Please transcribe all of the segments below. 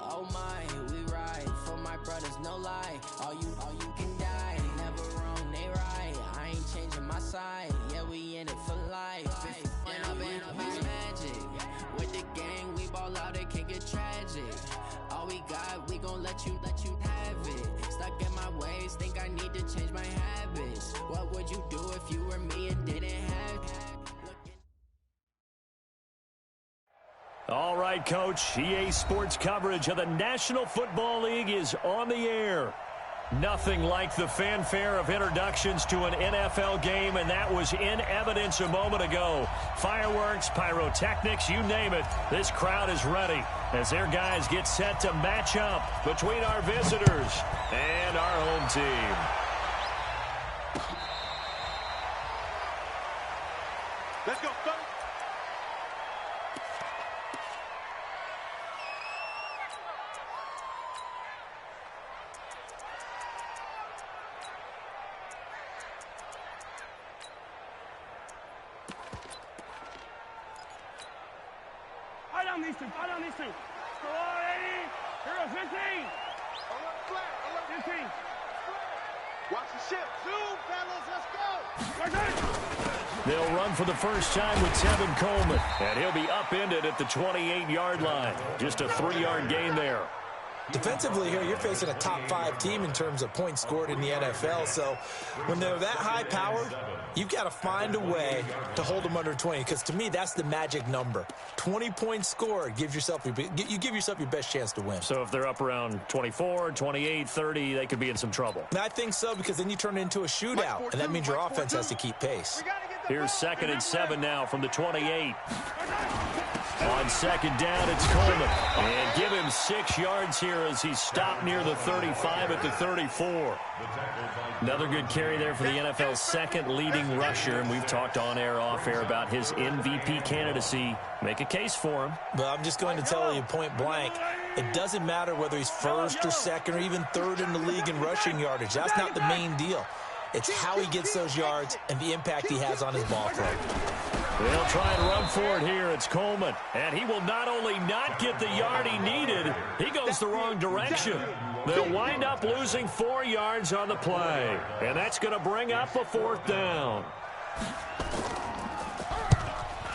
oh my, we ride for my brothers, no lie. All you can die, never wrong, they right. I ain't changing my side, yeah, we in it for life. When I been up is magic, with the gang, we ball out, it can get tragic. All we got, we gon' let you have it. Stuck in my ways, think I need to change my habits. What would you do if you were me and didn't have it? All right, Coach, EA Sports coverage of the National Football League is on the air. Nothing like the fanfare of introductions to an NFL game, and that was in evidence a moment ago. Fireworks, pyrotechnics, you name it. This crowd is ready as their guys get set to match up between our visitors and our home team. Let's go, go. Fight on these two. Go on, 80. Here goes 15. Alert flat. Alert 15. Watch the ship. Zoom, fellas. Let's go. They'll run for the first time with Tevin Coleman, and he'll be upended at the 28-yard line. Just a 3-yard gain there. Defensively here, you're facing a top-5 team in terms of points scored in the NFL. So when they're that high-powered, you've got to find a way to hold them under 20. Because to me, that's the magic number. 20 points scored, you give yourself your best chance to win. So if they're up around 24, 28, 30, they could be in some trouble. And I think so, because then you turn it into a shootout, and that means your offense has to keep pace. Here's 2nd and 7 now from the 28. On 2nd down, it's Coleman. And give him 6 yards here as he's stopped near the 35 at the 34. Another good carry there for the NFL's 2nd leading rusher. And we've talked on air, off air about his MVP candidacy. Make a case for him. But I'm just going to tell you point blank, it doesn't matter whether he's 1st or 2nd or even 3rd in the league in rushing yardage. That's not the main deal. It's how he gets those yards and the impact he has on his ball club. They'll try and run for it here. It's Coleman. And he will not only not get the yard he needed, he goes the wrong direction. They'll wind up losing 4 yards on the play. And that's going to bring up a 4th down.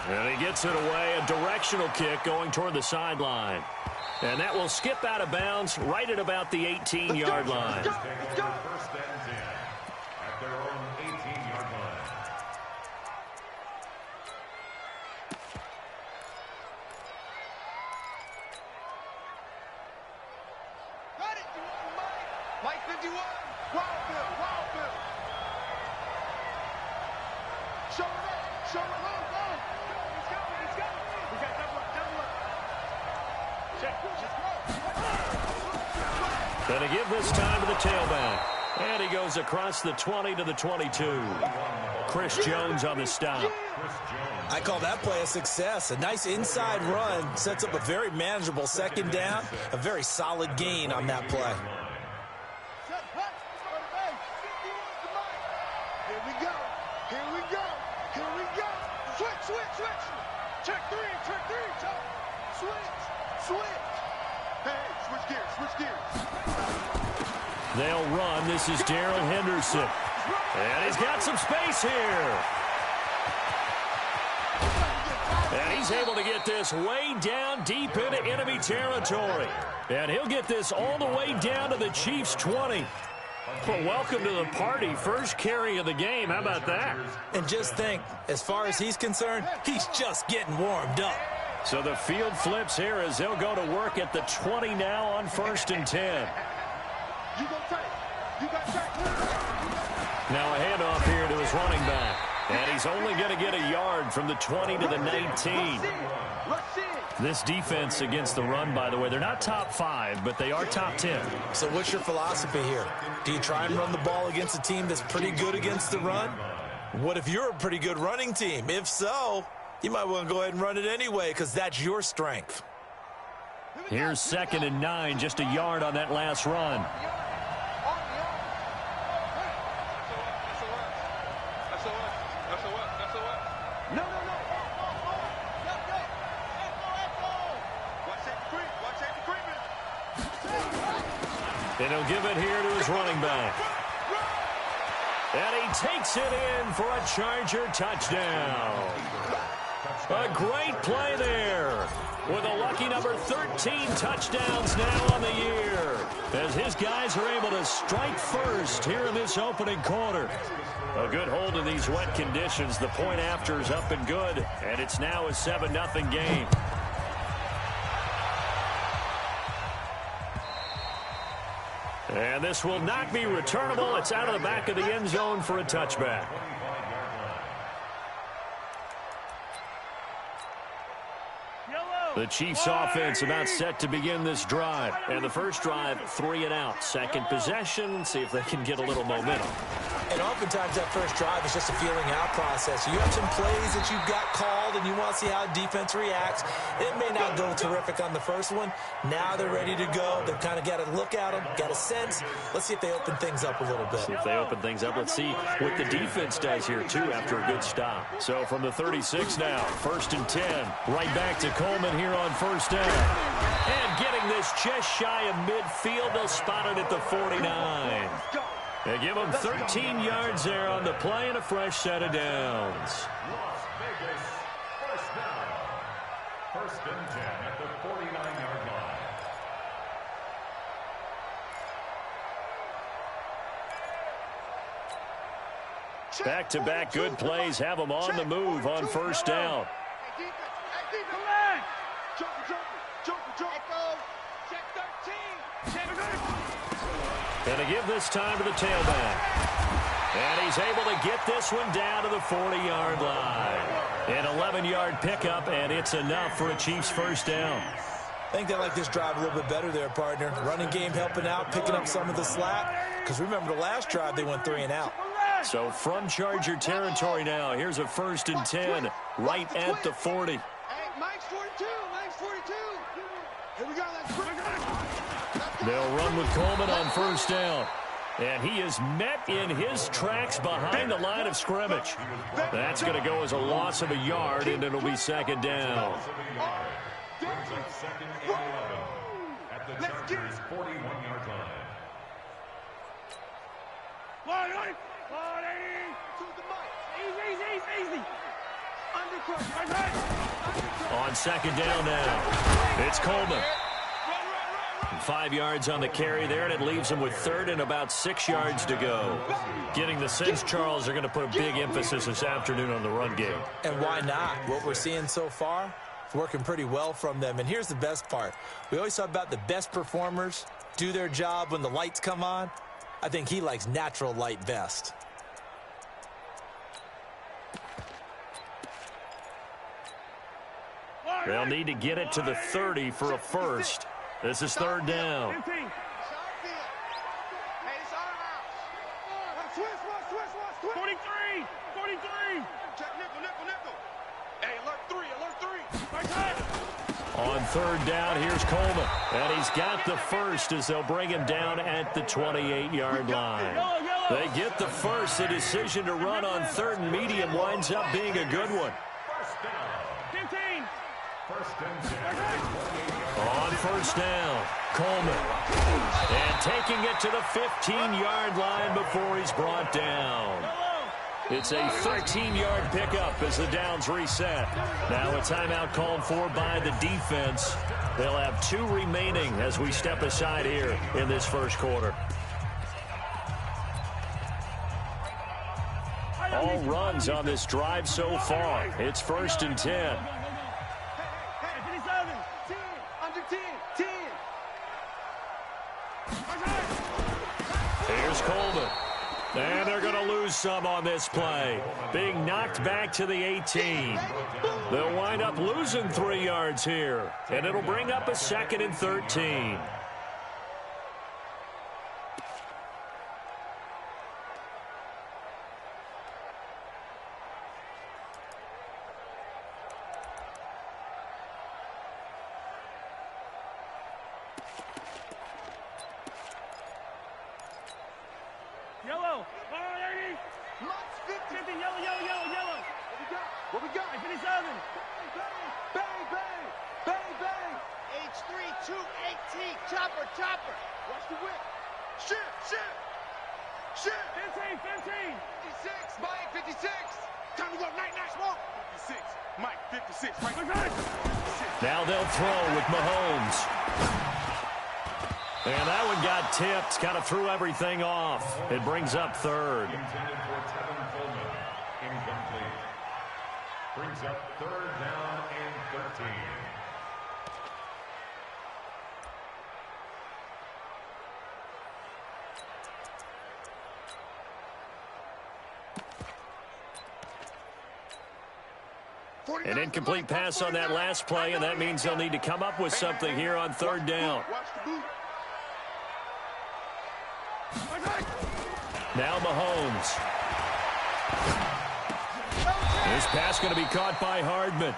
And he gets it away. A directional kick going toward the sideline. And that will skip out of bounds right at about the 18-yard line. Mike 51. Wild Bill. Show him up. Show him up. Let's go. We got double up. Check. Going to give this time to the tailback. And he goes across the 20 to the 22. Chris Jones on the stop. I call that play a success. A nice inside run sets up a very manageable 2nd down. A very solid gain on that play. Switch. Check three. Switch. Hey, switch gears. They'll run. This is Darrell Henderson. And he's got some space here. And he's able to get this way down deep into enemy territory. And he'll get this all the way down to the Chiefs' 20. Well, welcome to the party. First carry of the game. How about that? And just think, as far as he's concerned, he's just getting warmed up. So the field flips here as they'll go to work at the 20 now on 1st and 10. Now a handoff here to his running back. And he's only going to get a yard from the 20 to the 19. This defense against the run, by the way, they're not top 5, but they are top 10. So what's your philosophy here? Do you try and run the ball against a team that's pretty good against the run? What if you're a pretty good running team? If so, you might want to go ahead and run it anyway because that's your strength. Here's 2nd and 9, just a yard on that last run. Watch that creep. And he'll give it here to his running back. And he takes it in for a Charger touchdown. A great play there, with a lucky number 13 touchdowns now on the year, as his guys are able to strike first here in this opening quarter. A good hold in these wet conditions. The point after is up and good, and it's now a 7-0 game. And this will not be returnable. It's out of the back of the end zone for a touchback. The Chiefs offense about set to begin this drive. And the first drive, 3 and out. Second possession, see if they can get a little momentum. And oftentimes that first drive is just a feeling out process. You have some plays that you've got called and you want to see how defense reacts. It may not go terrific on the first one. Now they're ready to go. They've kind of got to look at them, got a sense. Let's see if they open things up a little bit. See if they open things up. Let's see what the defense does here, too, after a good stop. So from the 36 now, 1st and 10. Right back to Coleman here on first down. And getting this just shy of midfield. They'll spot it at the 49. They give them 13 yards there on the play and a fresh set of downs. Las Vegas, first down. 1st and 10 at the 49-yard line. Back-to-back good plays have them on the move on first down. And to give this time to the tailback. And he's able to get this one down to the 40-yard line. An 11-yard pickup, and it's enough for a Chiefs first down. I think they like this drive a little bit better there, partner. Running game helping out, picking up some of the slack. Because remember the last drive, they went 3 and out. So from Charger territory now, here's a 1st and 10 right at the 40. Hey, Mike's 42. Mike's 42. Here we go. They'll run with Coleman on first down. And he is met in his tracks behind the line of scrimmage. That's going to go as a loss of a yard, and it'll be 2nd down. Brings up 2nd and 11 at the Chargers' 41-yard line. Easy. On 2nd down now, it's Coleman. 5 yards on the carry there, and it leaves them with 3rd and about 6 yards to go. Getting the sense, Charles, are going to put a big emphasis this afternoon on the run game. And why not? What we're seeing so far, it's working pretty well from them. And here's the best part. We always talk about the best performers do their job when the lights come on. I think he likes natural light best. They'll need to get it to the 30 for a first. This is 3rd down. 43. Hey, alert 3. On 3rd down, here's Coleman. And he's got the first as they'll bring him down at the 28-yard line. They get the first. The decision to run on 3rd and medium winds up being a good one. 15. 1st and 10. On first down, Coleman. And taking it to the 15-yard line before he's brought down. It's a 13-yard pickup as the downs reset. Now a timeout called for by the defense. They'll have 2 remaining as we step aside here in this first quarter. All runs on this drive so far. It's 1st and 10. Here's Coleman. And they're going to lose some on this play. Being knocked back to the 18. They'll wind up losing 3 yards here. And it'll bring up a 2nd and 13. Yellow. 50. Yellow. What we got? 57. Bang. H3 218. Chopper. Watch the whip. Shoot. 15. 56. Mike, 56. Time to go. Night. Smoke. 56. Mike, 56. Mike, 56. Now they'll throw with Mahomes. And that one got tipped. Kind of threw everything off. It brings up third. Intended for Tevin Coleman. Incomplete. Brings up third down and 13. An incomplete pass on that last play, and that means they'll need to come up with something here on third down. Now Mahomes. This pass going to be caught by Hardman.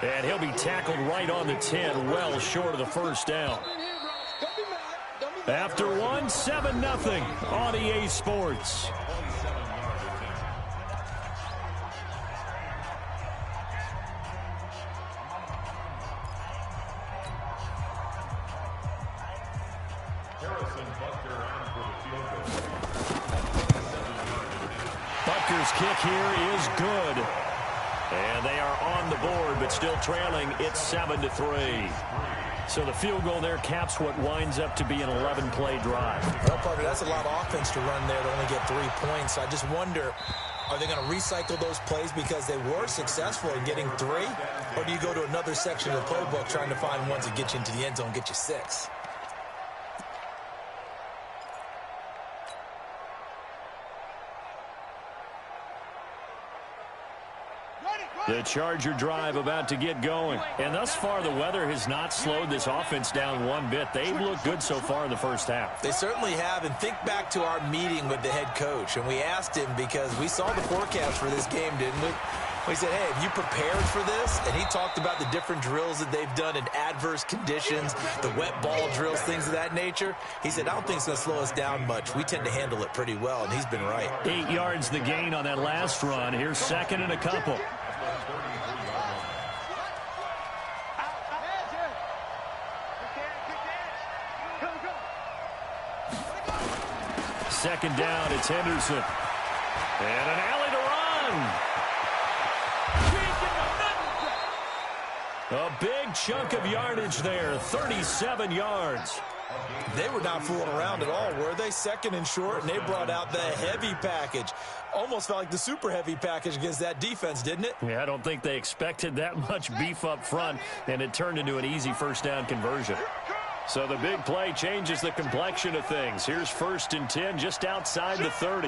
And he'll be tackled right on the 10, well short of the first down. After one, 7-0 on EA Sports. Butker's kick here is good. And they are on the board, but still trailing. It's 7-3. So the field goal there caps what winds up to be an 11-play drive. Well, Parker, that's a lot of offense to run there to only get 3 points. I just wonder, are they going to recycle those plays because they were successful in getting 3? Or do you go to another section of the playbook trying to find ones that get you into the end zone, get you 6? The Charger drive about to get going. And thus far, the weather has not slowed this offense down one bit. They've looked good so far in the first half. They certainly have. And think back to our meeting with the head coach. And we asked him because we saw the forecast for this game, didn't we? We said, hey, have you prepared for this? And he talked about the different drills that they've done in adverse conditions, the wet ball drills, things of that nature. He said, I don't think it's going to slow us down much. We tend to handle it pretty well, and he's been right. 8 yards the gain on that last run. Here's second and a couple. Second down, it's Henderson. And an alley to run. A big chunk of yardage there, 37 yards. They were not fooling around at all, were they? Second and short, and they brought out the heavy package. Almost felt like the super heavy package against that defense, didn't it? Yeah, I don't think they expected that much beef up front, and it turned into an easy first down conversion. So the big play changes the complexion of things. Here's 1st and 10 just outside the 30.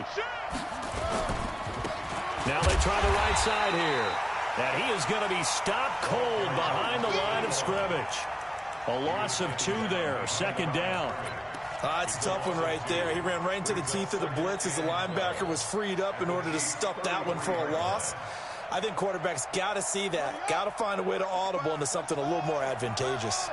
Now they try the right side here. And he is going to be stopped cold behind the line of scrimmage. A loss of 2 there, second down. It's a tough one right there. He ran right into the teeth of the blitz as the linebacker was freed up in order to stuff that one for a loss. I think quarterbacks got to see that. Got to find a way to audible into something a little more advantageous.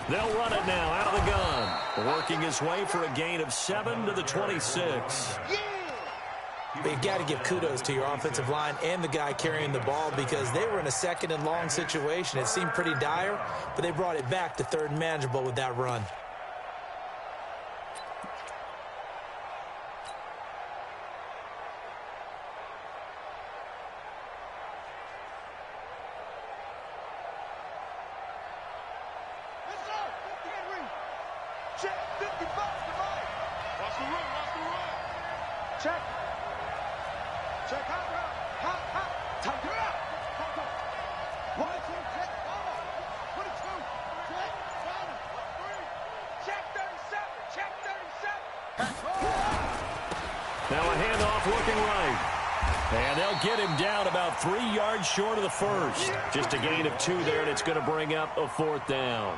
They'll run it now out of the gun. Working his way for a gain of 7 to the 26. But you got to give kudos to your offensive line and the guy carrying the ball because they were in a second and long situation. It seemed pretty dire, but they brought it back to third and manageable with that run. And they'll get him down about 3 yards short of the first. Just a gain of 2 there, and it's going to bring up a 4th down.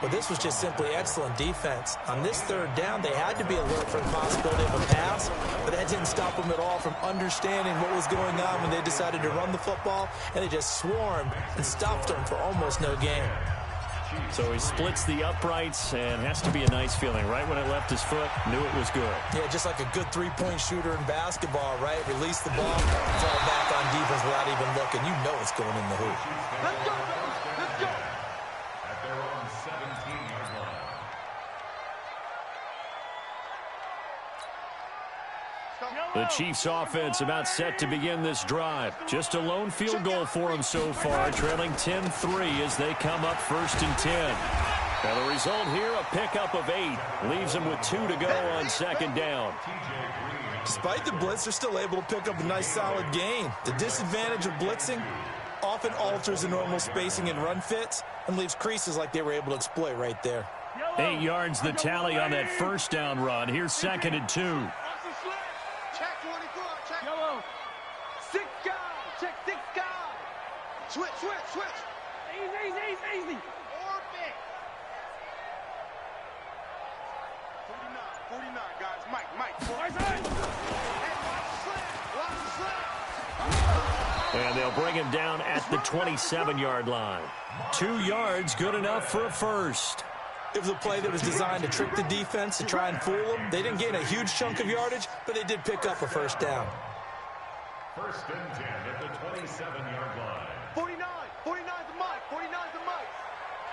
But this was just simply excellent defense. On this 3rd down, they had to be alert for the possibility of a pass, but that didn't stop them at all from understanding what was going on when they decided to run the football, and they just swarmed and stopped them for almost no gain. So he splits the uprights, and has to be a nice feeling. Right when it left his foot, knew it was good. Yeah, just like a good three-point shooter in basketball, right? Release the ball, fall back on defense without even looking. You know it's going in the hoop. Let's go, fellas. Let's go. At their own 17-yard line. The Chiefs offense about set to begin this drive. Just a lone field goal for them so far, trailing 10-3 as they come up 1st and 10. Now the result here, a pickup of 8. Leaves them with 2 to go on 2nd down. Despite the blitz, they're still able to pick up a nice solid gain. The disadvantage of blitzing often alters the normal spacing and run fits and leaves creases like they were able to exploit right there. 8 yards the tally on that 1st down run. Here's 2nd and 2. Check 24. Check. Yellow. 6 guys. Check 6 guys. Switch, switch, switch. Easy. Orbit. 49, guys. Mike. Hey, watch the slip. And they'll bring him down at the 27-yard line. 2 yards, good enough for a first. It was a play that was designed to trick the defense, to try and fool them. They didn't gain a huge chunk of yardage, but they did pick up a 1st down. 1st and 10 at the 27-yard line. 49 the Mike. 49 the Mike.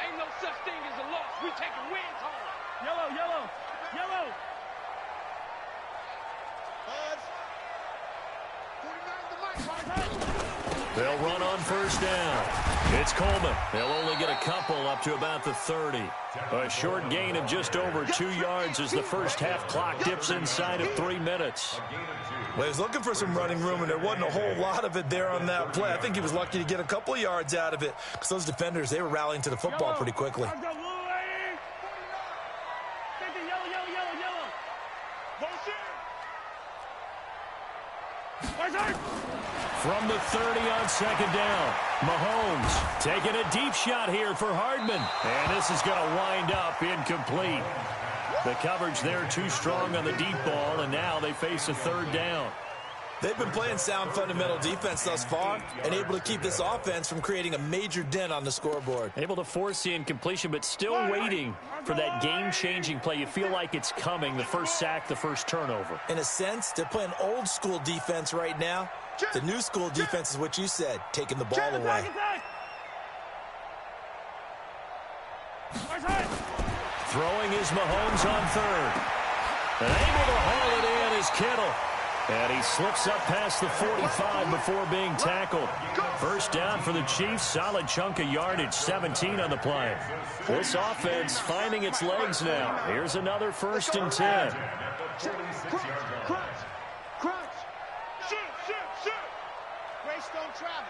Ain't no such thing as a loss. We taking wins home. Yellow. Buzz. 49 the Mike. They'll run on 1st down. It's Coleman. They'll only get a couple up to about the 30. A short gain of just over 2 yards as the first half clock dips inside of 3 minutes. Well, he was looking for some running room, and there wasn't a whole lot of it there on that play. I think he was lucky to get a couple of yards out of it because those defenders, they were rallying to the football pretty quickly. From the 30 on 2nd down, Mahomes taking a deep shot here for Hardman. And this is going to wind up incomplete. The coverage there too strong on the deep ball, and now they face a 3rd down. They've been playing sound fundamental defense thus far and able to keep this offense from creating a major dent on the scoreboard. Able to force the incompletion, but still waiting for that game-changing play. You feel like it's coming, the first sack, the first turnover. In a sense, they're playing old-school defense right now. The new-school defense is what you said, taking the ball away. Throwing is Mahomes on 3rd. And able to haul it in is Kittle. And he slips up past the 45 before being tackled. 1st down for the Chiefs. Solid chunk of yardage, 17 on the play. This offense finding its legs now. Here's another 1st and 10. Crunch. Shoot. Grace don't travel.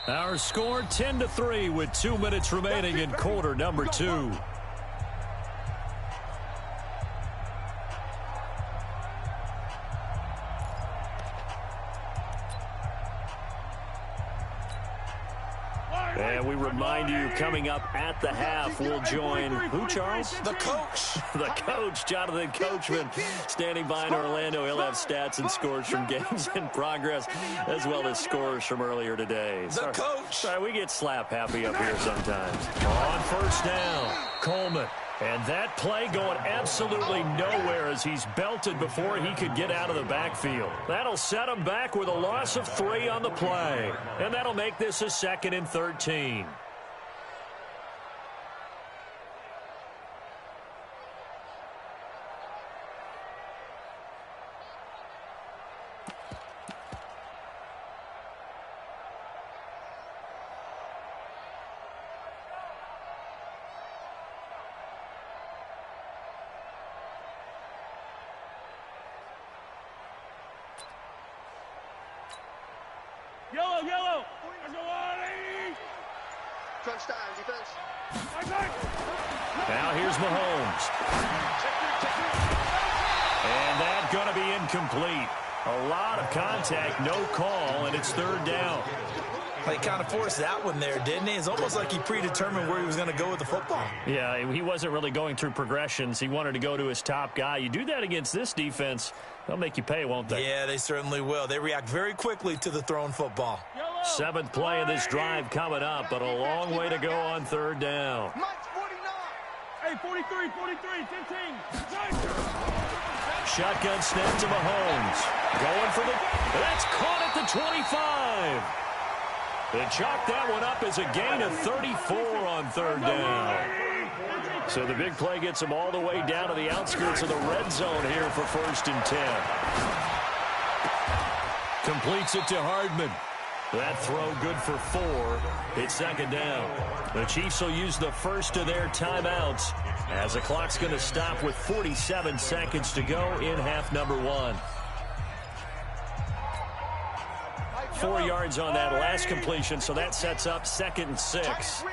Our score 10-3 with 2 minutes remaining in quarter number 2. And we remind you, coming up at the half, we'll join who, Charles? The coach. The coach, Jonathan Coachman, standing by in Orlando. He'll have stats and scores from games in progress, as well as scores from earlier today. The coach. Sorry, we get slap happy up here sometimes. On 1st down, Coleman. And that play going absolutely nowhere as he's belted before he could get out of the backfield. That'll set him back with a loss of 3 on the play. And that'll make this a 2nd and 13. Yellow. Let's go on, 80. Crunch time, defense. Now here's Mahomes. And that's going to be incomplete. A lot of contact, no call, and it's third down. He kind of forced that one there, didn't he? It's almost like he predetermined where he was going to go with the football. Yeah, he wasn't really going through progressions. He wanted to go to his top guy. You do that against this defense, they'll make you pay, won't they? Yeah, they certainly will. They react very quickly to the thrown football. 7th play of this drive coming up, but a long way to go on third down. Mike's 49. Hey, 43, 15. Shotgun snap to Mahomes. Going for that's caught at the 25. They chalk that one up as a gain of 34 on third down. So the big play gets them all the way down to the outskirts of the red zone here for 1st and 10. Completes it to Hardman. That throw good for 4. It's 2nd down. The Chiefs will use the first of their timeouts as the clock's going to stop with 47 seconds to go in half number 1. 4 yards on that last completion, so that sets up 2nd and 6.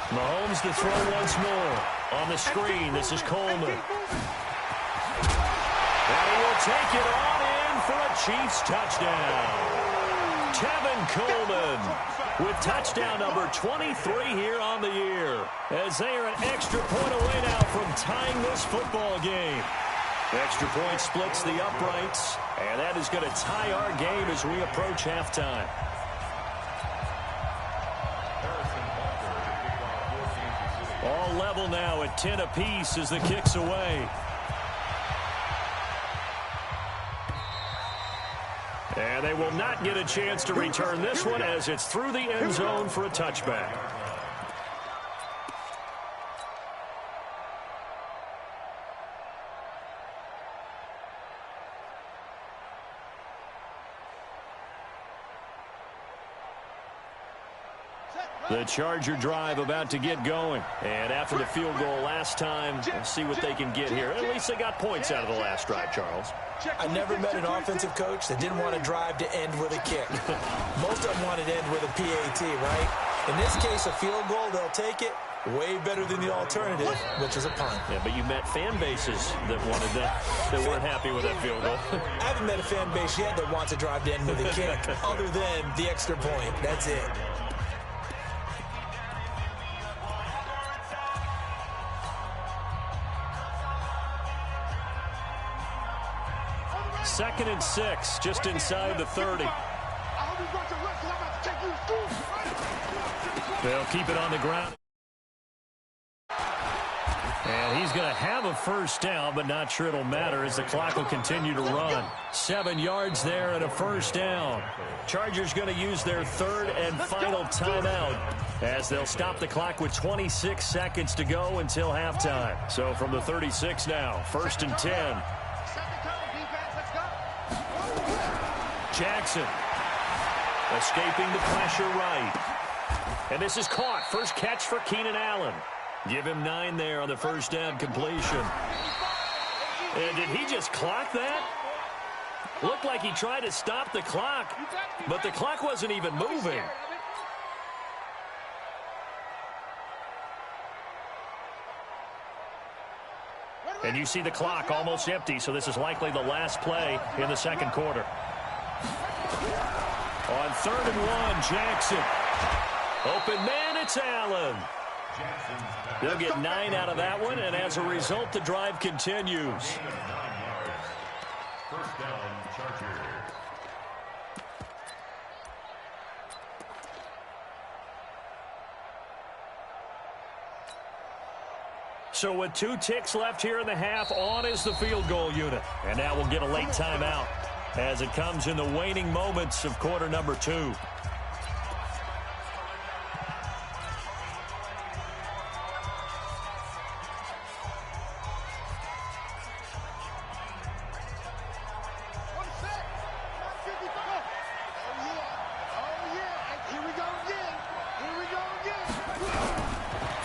Mahomes to throw once more. On the screen, this is Coleman. And he will take it on in for a Chiefs touchdown. Tevin Coleman with touchdown number 23 here on the year, as they are an extra point away now from tying this football game. Extra point splits the uprights, and that is going to tie our game as we approach halftime. All level now at 10 apiece as the kick's away. And they will not get a chance to return this one as it's through the end zone for a touchback. The Charger drive about to get going. And after the field goal last time, we'll see what they can get here. At least they got points out of the last drive, Charles. I never met an offensive coach that didn't want to drive to end with a kick. Most of them wanted to end with a PAT, right? In this case, a field goal, they'll take it. Way better than the alternative, which is a punt. Yeah, but you met fan bases that wanted that, that weren't happy with that field goal. I haven't met a fan base yet that wants to drive to end with a kick, other than the extra point. That's it. Second and 6, just inside the 30. They'll keep it on the ground. And he's going to have a first down, but not sure it'll matter as the clock will continue to run. 7 yards there and a first down. Chargers going to use their third and final timeout as they'll stop the clock with 26 seconds to go until halftime. So from the 36 now, 1st and 10. Jackson escaping the pressure right. And this is caught. First catch for Keenan Allen. Give him 9 there on the first down completion. And did he just clock that? Looked like he tried to stop the clock, but the clock wasn't even moving. And you see the clock almost empty, so this is likely the last play in the second quarter. On 3rd and 1, Jackson. Open man, it's Allen. They'll get 9 out of that one, and as a result, the drive continues. First down, Chargers. So with 2 ticks left here in the half, on is the field goal unit. And now we'll get a late timeout as it comes in the waning moments of quarter number 2.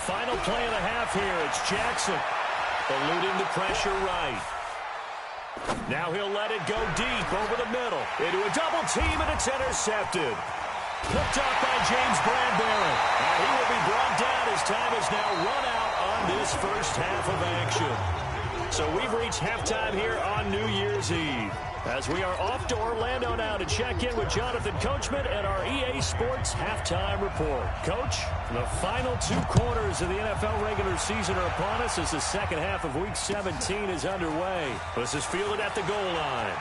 Final play of the half here. It's Jackson eluding the pressure right. Now he'll let it go deep over the middle into a double team, and it's intercepted. Picked up by James Bradbury. And he will be brought down as time is now run out on this first half of action. So we've reached halftime here on New Year's Eve, as we are off to Orlando now to check in with Jonathan Coachman and our EA Sports Halftime Report. Coach, the final 2 quarters of the NFL regular season are upon us as the second half of Week 17 is underway. This is fielded at the goal line.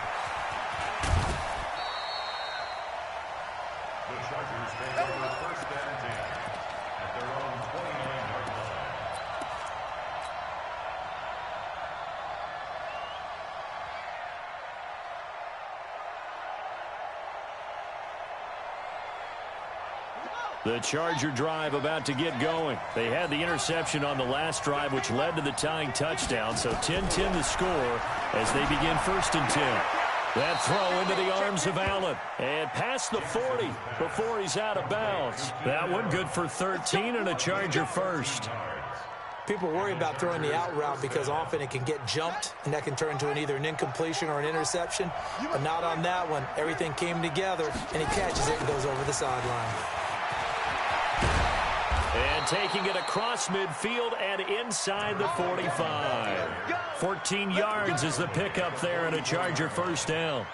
The Chargers take over first and 10 at their own 29-yard line. The Charger drive about to get going. They had the interception on the last drive, which led to the tying touchdown. So 10-10 the score as they begin first and 10. That throw into the arms of Allen. And past the 40 before he's out of bounds. That one good for 13 and a Charger first. People worry about throwing the out route because often it can get jumped, and that can turn into either an incompletion or an interception. But not on that one. Everything came together, and he catches it and goes over the sideline. And taking it across midfield and inside the 45. 14 yards is the pickup there and a Charger first down.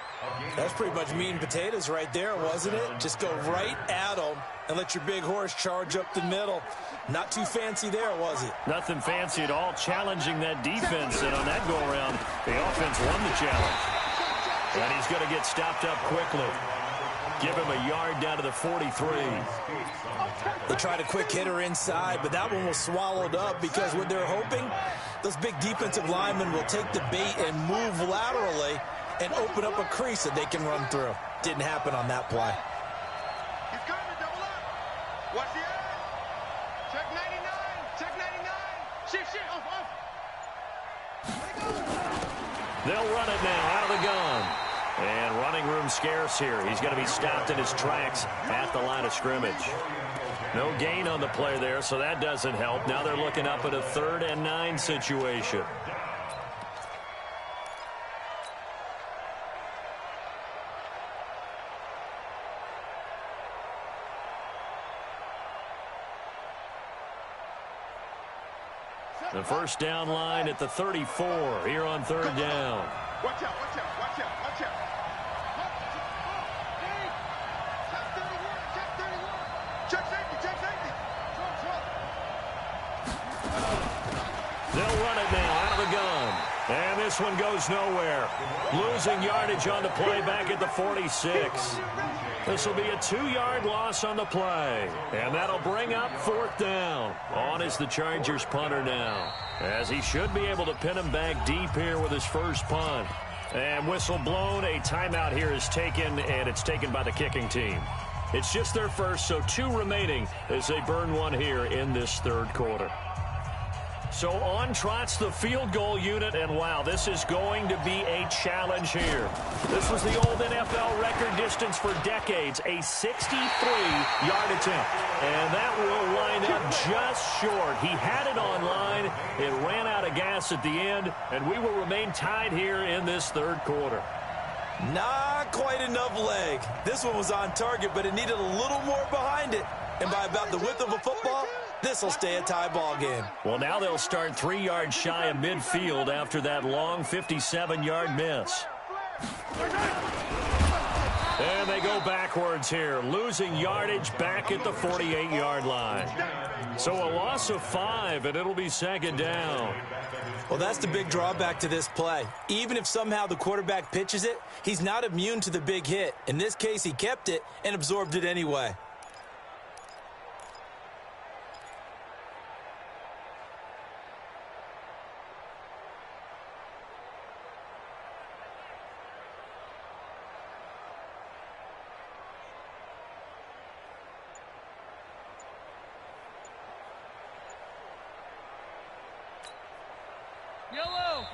That's pretty much meat and potatoes right there, wasn't it? Just go right at them and let your big horse charge up the middle. Not too fancy there, was it? Nothing fancy at all, challenging that defense. And on that go-around, the offense won the challenge. And he's going to get stopped up quickly. Give him a yard down to the 43. They tried a quick hitter inside, but that one was swallowed up because what they're hoping, those big defensive linemen will take the bait and move laterally and open up a crease that they can run through. Didn't happen on that play. He's coming, double up. Watch the edge. Check 99. Check 99. Shift, off. They'll run it now out of the gun. And running room scarce here. He's going to be stopped in his tracks at the line of scrimmage. No gain on the play there, so that doesn't help. Now they're looking up at a 3rd and 9 situation. The first down line at the 34 here on 3rd down. Watch out. Check safety. They'll run it now out of the gun. And this one goes nowhere. Losing yardage on the play back at the 46. This will be a 2-yard loss on the play. And that'll bring up 4th down. On is the Chargers punter now, as he should be able to pin him back deep here with his first punt. And whistle blown. A timeout here is taken, and it's taken by the kicking team. It's just their first, so 2 remaining as they burn one here in this 3rd quarter. So on trots the field goal unit, and wow, this is going to be a challenge here. This was the old NFL record distance for decades, a 63-yard attempt. And that will line up just short. He had it on line. It ran out of gas at the end, and we will remain tied here in this 3rd quarter. Not quite enough leg. This one was on target, but it needed a little more behind it. And by about the width of a football, this will stay a tie ball game. Well, now they'll start 3 yards shy of midfield after that long 57-yard miss. And they go backwards here, losing yardage back at the 48-yard line. So a loss of 5, and it'll be 2nd down. Well, that's the big drawback to this play. Even if somehow the quarterback pitches it, he's not immune to the big hit. In this case, he kept it and absorbed it anyway.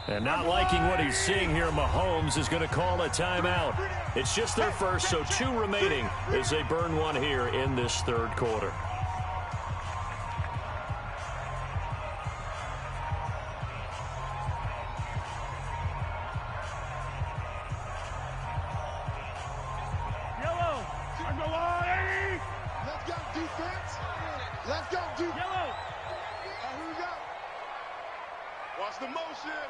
And not liking what he's seeing here, Mahomes is going to call a timeout. It's just their first, so 2 remaining as they burn one here in this 3rd quarter. Yellow. I'm the line, Eddie. Let's go, defense. Let's go, defense. Yellow. Here we go. Watch the motion.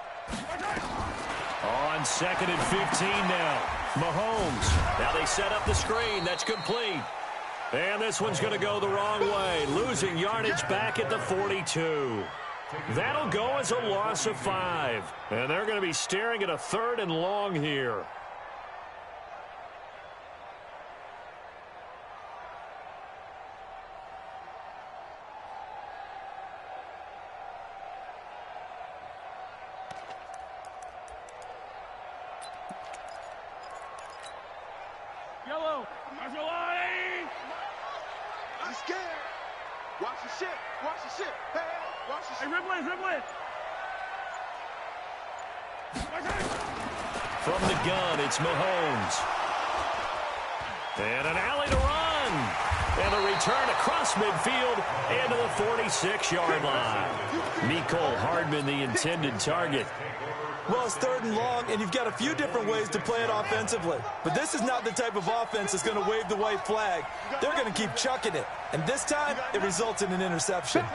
On 2nd and 15 now. Mahomes. Now they set up the screen. That's complete. And this one's going to go the wrong way. Losing yardage back at the 42. That'll go as a loss of 5. And they're going to be staring at a 3rd and long here. Yellow. Marcelani. I'm scared. Watch the shit. Watch the shit. Hey, watch the shit. Hey, dribble it. From the gun, it's Mahomes. And an alley to run. And a return across midfield into the 46-yard line. Mecole Hardman, the intended target. Well, it's 3rd and long, and you've got a few different ways to play it offensively. But this is not the type of offense that's going to wave the white flag. They're going to keep chucking it. And this time, it results in an interception.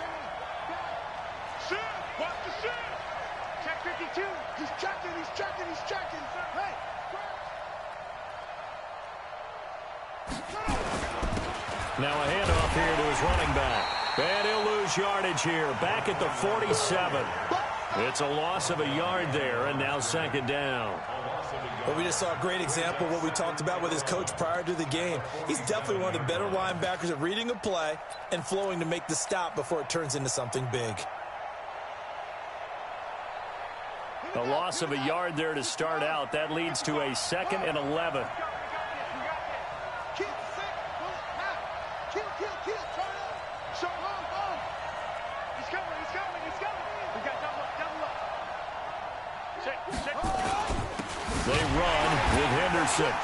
Shit. Watch the shit. Check 52. He's checking. He's checking. He's checking. Hey. Now a handoff here to his running back. And he'll lose yardage here. Back at the 47. It's a loss of a yard there, and now 2nd down. Well, we just saw a great example of what we talked about with his coach prior to the game. He's definitely one of the better linebackers at reading a play and flowing to make the stop before it turns into something big. A loss of a yard there to start out. That leads to a 2nd and 11. Kill, sick, bullet, now. Kill. Turn up. Show home. He's coming. We got double up. Check. They run with Henderson.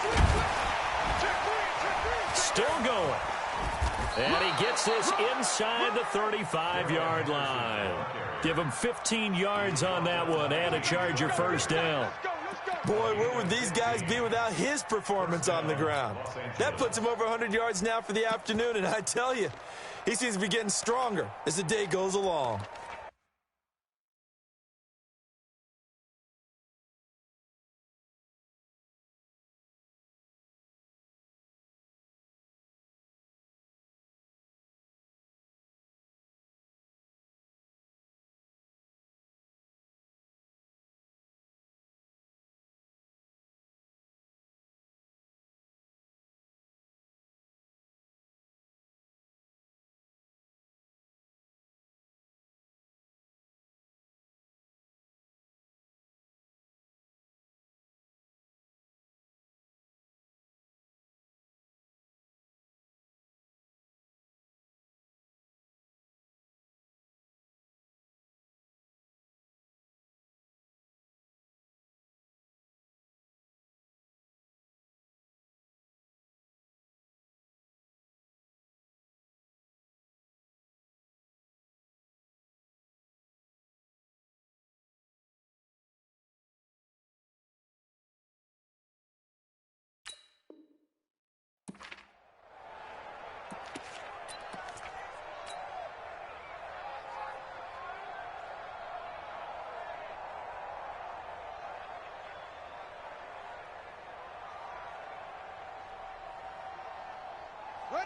Still going. And he gets this inside the 35-yard line. Give him 15 yards on that one and a Charger first down. Boy, where would these guys be without his performance on the ground? That puts him over 100 yards now for the afternoon, and I tell you, he seems to be getting stronger as the day goes along.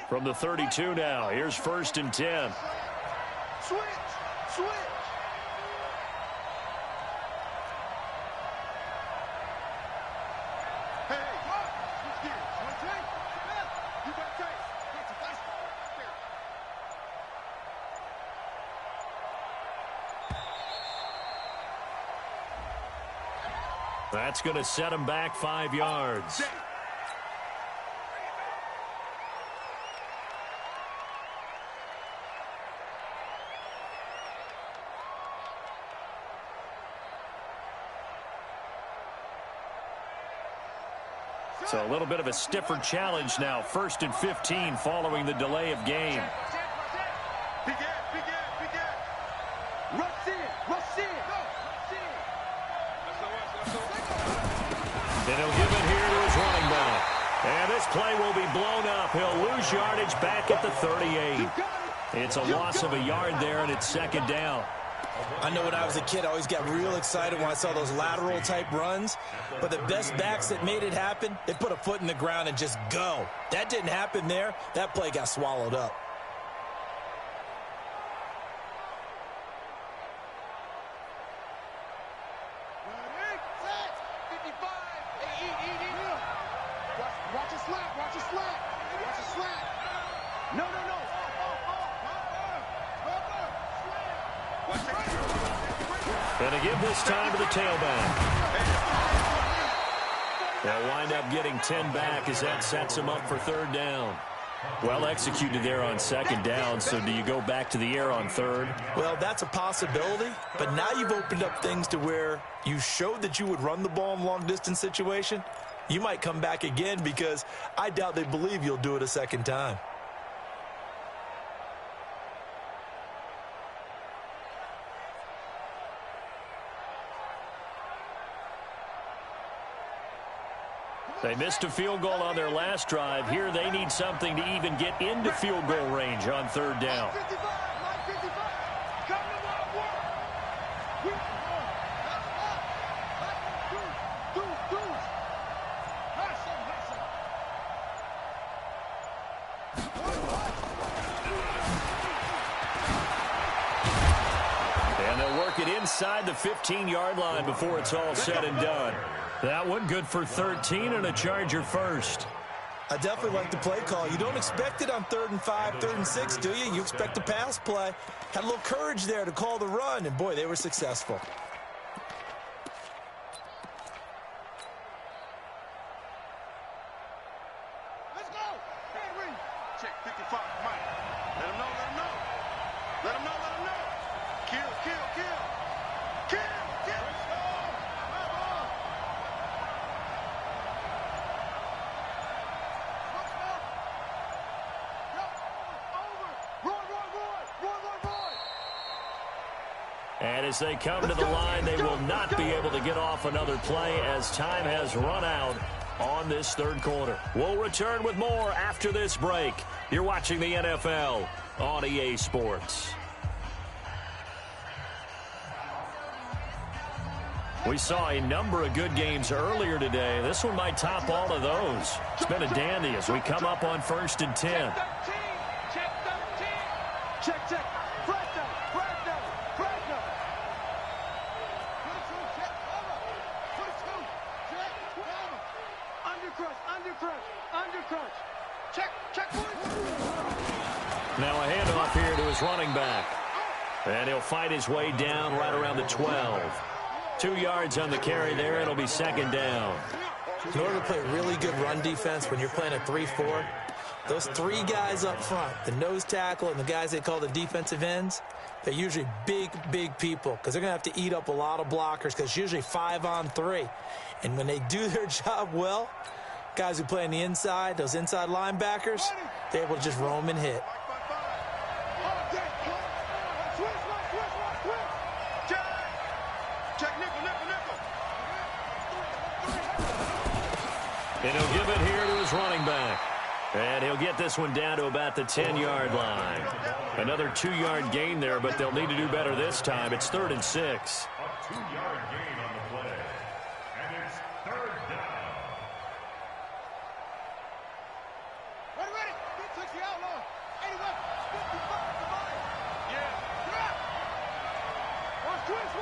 From the 32 now, here's 1st and 10. Switch. Hey, switch gears. You want to take? You got to take. That's going to set him back 5 yards. So a little bit of a stiffer challenge now. 1st and 15 following the delay of game. Big air. Rush in. And he'll give it here to his running back. And this play will be blown up. He'll lose yardage back at the 38. It's a loss of a yard there, and it's 2nd down. I know when I was a kid, I always got real excited when I saw those lateral-type runs. But the best backs that made it happen, they put a foot in the ground and just go. That didn't happen there. That play got swallowed up. Watch a slap. Watch a slap. Watch a slap. No. And to give this time to the tailback. They'll wind up getting 10 back as that sets them up for third down. Well executed there on second down, so do you go back to the air on third? Well, that's a possibility, but now you've opened up things to where you showed that you would run the ball in long-distance situation. You might come back again because I doubt they believe you'll do it a second time. They missed a field goal on their last drive. Here they need something to even get into field goal range on third down. And they'll work it inside the 15-yard line before it's all said and done. That one good for 13 and a Charger first. I definitely like the play call. You don't expect it on 3rd and 5, 3rd and 6, do you? You expect a pass play. Had a little courage there to call the run, and boy, they were successful. Let's go. Henry. Check 55. Mike. Let him know. Let him know. Kill. And as they come to the line, they will not be able to get off another play as time has run out on this third quarter. We'll return with more after this break. You're watching the NFL on EA Sports. We saw a number of good games earlier today. This one might top all of those. It's been a dandy as we come up on 1st and 10. Check 13. Check. Brudda. Undercrush. Check. Now a handoff here to his running back. And he'll fight his way down right around the 12. 2 yards on the carry there. It'll be second down. In order to play really good run defense when you're playing a 3-4, those 3 guys up front, the nose tackle and the guys they call the defensive ends, they're usually big people because they're going to have to eat up a lot of blockers because it's usually 5 on 3. And when they do their job well, guys who play on the inside, those inside linebackers, they're able to just roam and hit. And he'll give it here to his running back. And he'll get this one down to about the 10-yard line. Another 2-yard gain there, but they'll need to do better this time. It's 3rd and 6. A 2-yard gain on the play. And it's third down. Ready. He took the outlaw. 81. 55. Yeah. Watch twist.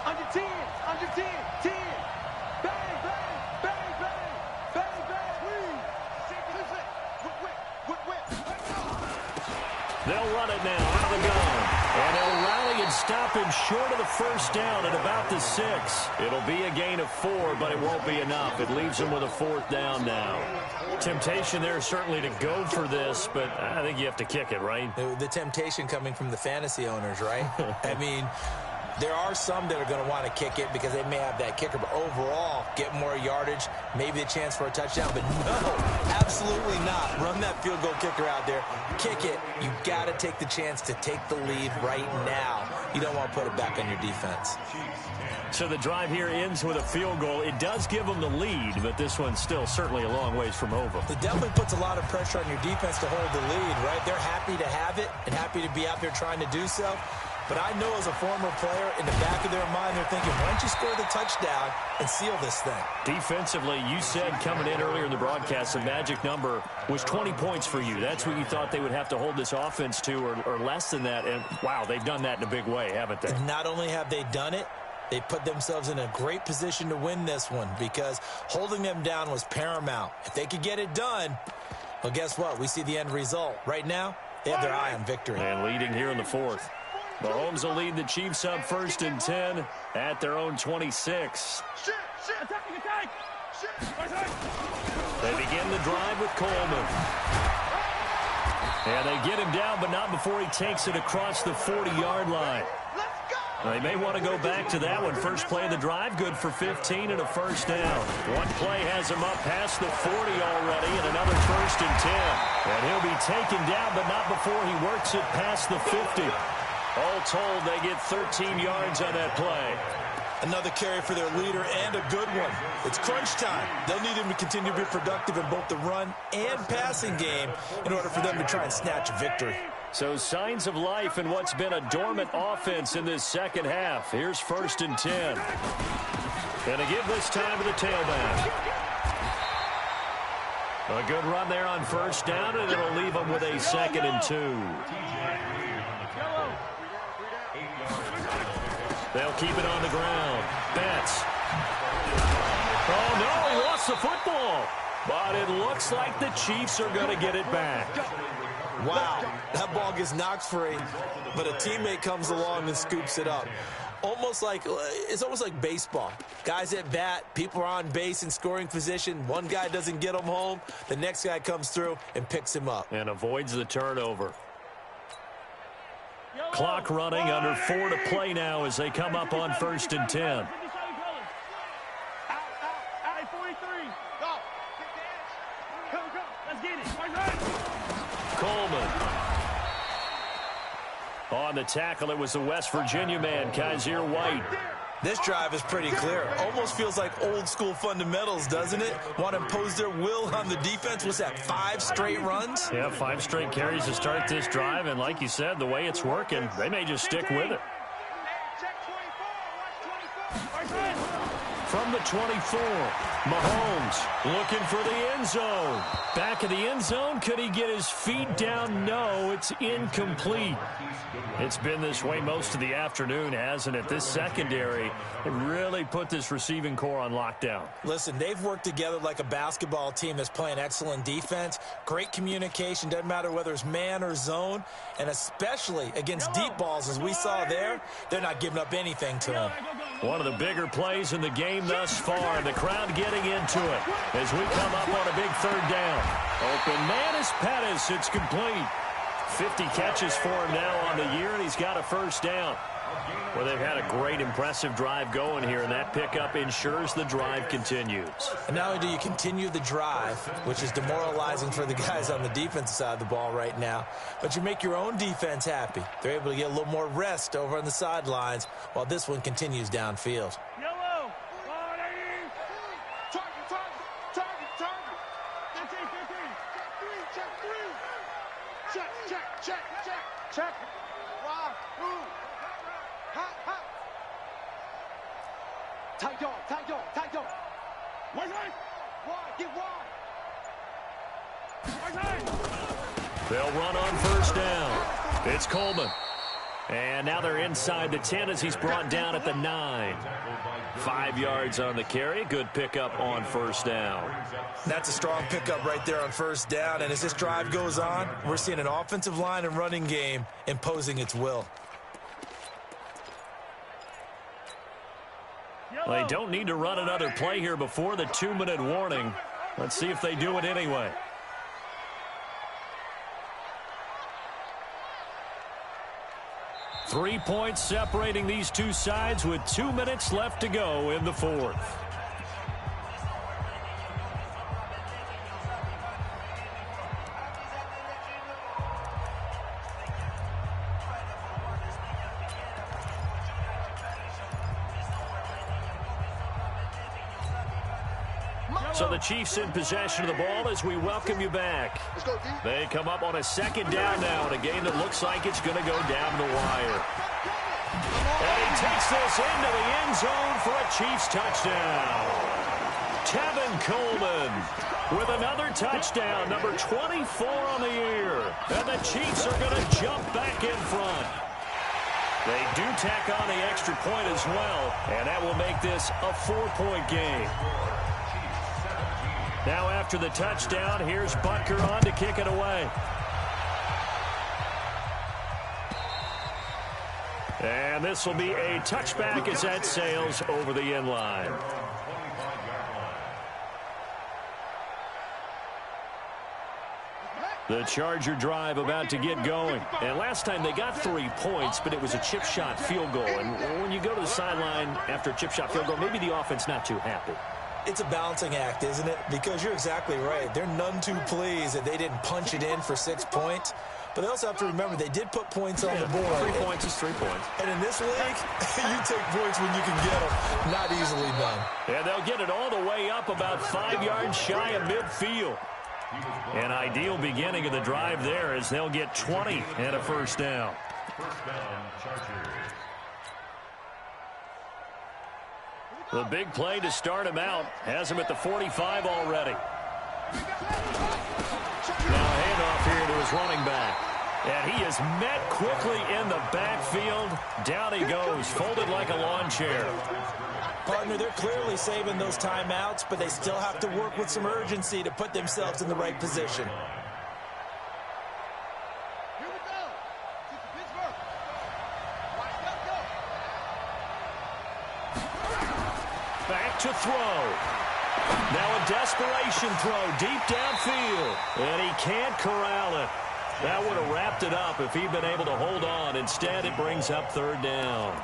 Under 10. 10. Bang. They'll run it now out of the gun. And they'll rally and stop him short of the first down at about the 6. It'll be a gain of 4, but it won't be enough. It leaves him with a 4th down now. Temptation there certainly to go for this, but I think you have to kick it, right? The temptation coming from the fantasy owners, right? I mean, there are some that are going to want to kick it because they may have that kicker, but overall, get more yardage, maybe a chance for a touchdown. But no, absolutely not. Run that field goal kicker out there. Kick it. You got to take the chance to take the lead right now. you don't want to put it back on your defense. So the drive here ends with a field goal. It does give them the lead, but this one's still certainly a long ways from over. It definitely puts a lot of pressure on your defense to hold the lead, right? They're happy to have it and happy to be out there trying to do so. But I know as a former player, in the back of their mind, they're thinking, why don't you score the touchdown and seal this thing? Defensively, you said coming in earlier in the broadcast, the magic number was 20 points for you. That's what you thought they would have to hold this offense to, or less than that. And, wow, they've done that in a big way, haven't they? And not only have they done it, they put themselves in a great position to win this one because holding them down was paramount. If they could get it done, well, guess what? We see the end result. Right now, they have their eye on victory. And leading here in the fourth. Mahomes will lead the Chiefs up 1st and 10 at their own 26. They begin the drive with Coleman. And they get him down, but not before he takes it across the 40-yard line. They may want to go back to that one. First play of the drive, good for 15 and a first down. One play has him up past the 40 already, and another 1st and 10. And he'll be taken down, but not before he works it past the 50. All told, they get 13 yards on that play. Another carry for their leader and a good one. It's crunch time. They'll need him to continue to be productive in both the run and passing game in order for them to try and snatch a victory. So signs of life in what's been a dormant offense in this second half. Here's 1st and 10. Gonna give this time to the tailback. A good run there on first down, and it'll leave them with a 2nd and 2. They'll keep it on the ground. Betts. Oh, no, he lost the football. But it looks like the Chiefs are going to get it back. Wow, that ball gets knocked free, but a teammate comes along and scoops it up. It's almost like baseball. Guys at bat, people are on base in scoring position. One guy doesn't get him home. The next guy comes through and picks him up. And avoids the turnover. Clock running, under 4 to play now as they come up on 1st and 10. Coleman. On the tackle, it was the West Virginia man, Kaiser White. This drive is pretty clear. Almost feels like old school fundamentals, doesn't it? Want to impose their will on the defense. What's that, 5 straight runs? Yeah, 5 straight carries to start this drive. And like you said, the way it's working, they may just stick with it. From the 24, Mahomes looking for the end zone. Back of the end zone, could he get his feet down? No, it's incomplete. It's been this way most of the afternoon, hasn't it? This secondary really put this receiving core on lockdown. Listen, they've worked together like a basketball team that's playing excellent defense. Great communication, doesn't matter whether it's man or zone. And especially against deep balls, as we saw there, they're not giving up anything to them. One of the bigger plays in the game thus far. The crowd getting into it as we come up on a big 3rd down. Open man is Pettis. It's complete. 50 catches for him now on the year, and he's got a first down. Well, they've had a great, impressive drive going here, and that pickup ensures the drive continues. And not only do you continue the drive, which is demoralizing for the guys on the defensive side of the ball right now, but you make your own defense happy. They're able to get a little more rest over on the sidelines while this one continues downfield. Yellow. Check. Wide. Move. Hot. Tight dog. Wide. Get wide. They'll run on first down. It's Coleman. And now they're inside the 10 as he's brought down at the 9. 5 yards on the carry. Good pickup on first down. That's a strong pickup right there on first down. And as this drive goes on, we're seeing an offensive line and running game imposing its will. They don't need to run another play here before the 2-minute warning. Let's see if they do it anyway. Three points separating these two sides with 2 minutes left to go in the fourth. So the Chiefs in possession of the ball as we welcome you back. They come up on a second down now in a game that looks like it's going to go down the wire. And he takes this into the end zone for a Chiefs touchdown. Tevin Coleman with another touchdown, number 24 on the year. And the Chiefs are going to jump back in front. They do tack on the extra point as well, and that will make this a 4-point game. Now after the touchdown, here's Butker on to kick it away. And this will be a touchback as that sails over the end line. The Charger drive about to get going. And last time they got 3 points, but it was a chip shot field goal. And when you go to the sideline after a chip shot field goal, maybe the offense not too happy. It's a balancing act, isn't it? Because you're exactly right. They're none too pleased that they didn't punch it in for 6 points. But they also have to remember they did put points on the board. 3 points is 3 points. And in this league, you take points when you can get them. Not easily done. And they'll get it all the way up about 5 yards shy of midfield. An ideal beginning of the drive there as they'll get 20 and a first down. First down, Chargers. The big play to start him out has him at the 45 already. Now a handoff here to his running back. And he is met quickly in the backfield. Down he goes, folded like a lawn chair. Partner, they're clearly saving those timeouts, but they still have to work with some urgency to put themselves in the right position. Here we go. Pittsburgh. Back to throw. Now a desperation throw deep downfield. And he can't corral it. That would have wrapped it up if he'd been able to hold on. Instead, it brings up third down.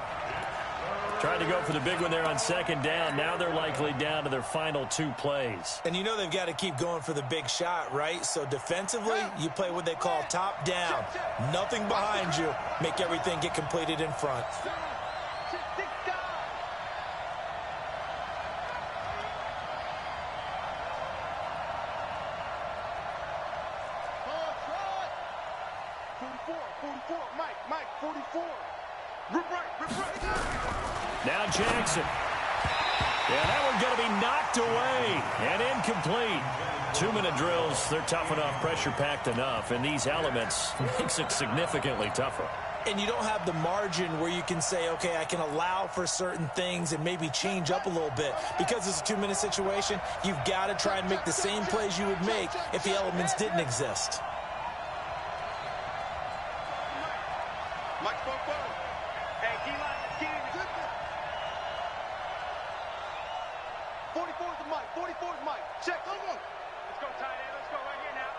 Tried to go for the big one there on second down. Now they're likely down to their final 2 plays. And you know they've got to keep going for the big shot, right? So defensively, you play what they call top down. Nothing behind you. Make everything get completed in front. Mike, 44. Rip right. Now Jackson. Yeah, that one's going to be knocked away and incomplete. 2-minute drills, they're tough enough, pressure-packed enough, and these elements makes it significantly tougher. And you don't have the margin where you can say, okay, I can allow for certain things and maybe change up a little bit. Because it's a 2-minute situation, you've got to try and make the same plays you would make if the elements didn't exist. Mike, hey, D-line, let's get in. 44 is Mike. 44 is Mike. Check. Let's go, tight end. Let's go right here now.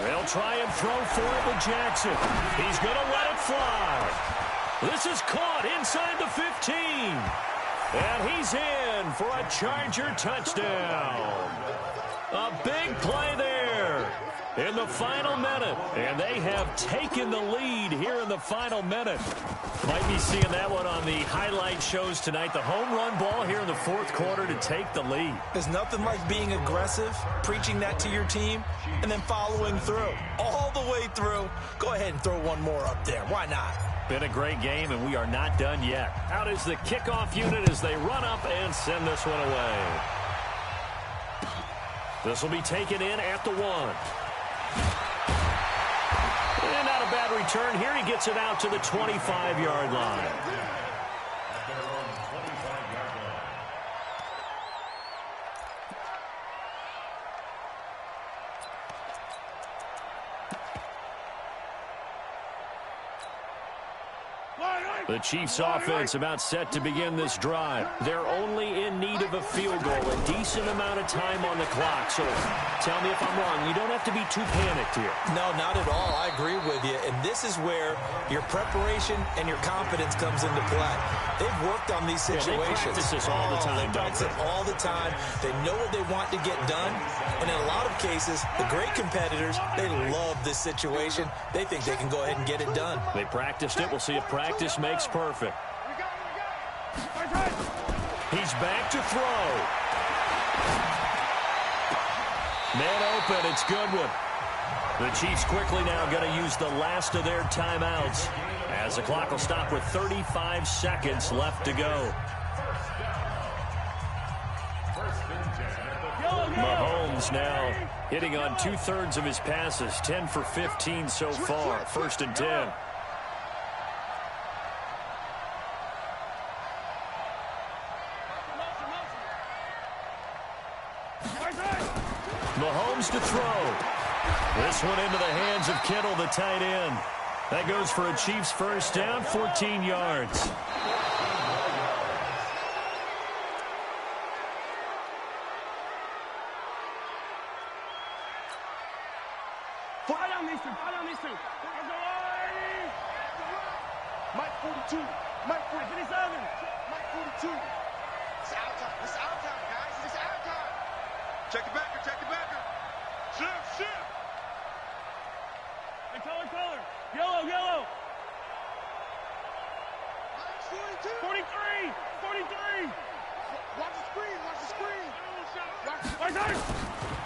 They'll try and throw for it with Jackson. He's going to let it fly. This is caught inside the 15. And he's in for a Charger touchdown. A big play there in the final minute. And they have taken the lead here in the final minute. Might be seeing that one on the highlight shows tonight. The home run ball here in the fourth quarter to take the lead. There's nothing like being aggressive, preaching that to your team, and then following through. All the way through. Go ahead and throw one more up there. Why not? Been a great game, and we are not done yet. Out is the kickoff unit as they run up and send this one away. This will be taken in at the 1. And not a bad return here. He gets it out to the 25-yard line. The Chiefs offense about set to begin this drive. They're only in need of a field goal, a decent amount of time on the clock. So tell me if I'm wrong. You don't have to be too panicked here. No, not at all. I agree with you. And this is where your preparation and your confidence comes into play. They've worked on these situations. They practice this all the time. They practice it all the time. They know what they want to get done. And in a lot of cases, the great competitors, they love this situation. They think they can go ahead and get it done. They practiced it. We'll see if practice makes perfect. He's back to throw. Man open, it's Goodwin. The Chiefs quickly now going to use the last of their timeouts as the clock will stop with 35 seconds left to go. Mahomes now hitting on 2/3 of his passes, 10 for 15 so far, 1st and 10. Mahomes to throw. This one into the hands of Kittle, the tight end. That goes for a Chiefs first down, 14 yards. Mike 42. Mike 47. Mike 42. It's our time. It's our time, guys. It's our time. Check the backer. Check the backer. Shift. And color. Yellow. Mike 42. 43. Watch the screen.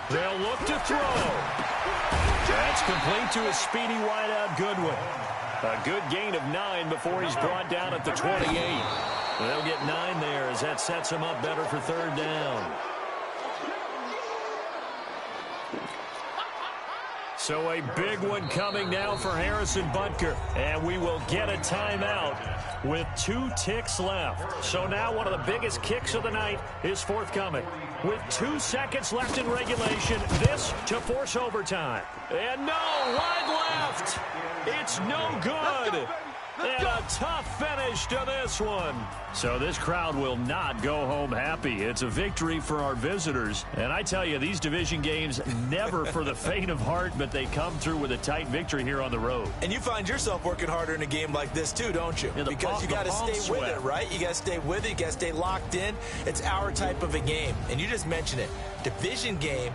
They'll look to throw. That's complete to a speedy wideout Goodwin. A good gain of 9 before he's brought down at the 28. They'll get 9 there as that sets him up better for 3rd down. So a big one coming now for Harrison Butker. And we will get a timeout with 2 ticks left. So now one of the biggest kicks of the night is forthcoming. With 2 seconds left in regulation, this to force overtime. And no, wide left. It's no good. And a tough finish to this one. So this crowd will not go home happy. It's a victory for our visitors. And I tell you, these division games, never for the faint of heart, but they come through with a tight victory here on the road. And you find yourself working harder in a game like this too, don't you? Yeah, because you got to stay with it, right? You got to stay with it. You got to stay locked in. It's our type of a game. And you just mentioned it. Division game,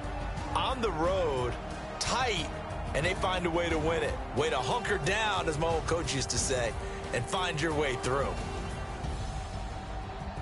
on the road, tight, and they find a way to win it. Way to hunker down, as my old coach used to say, and find your way through.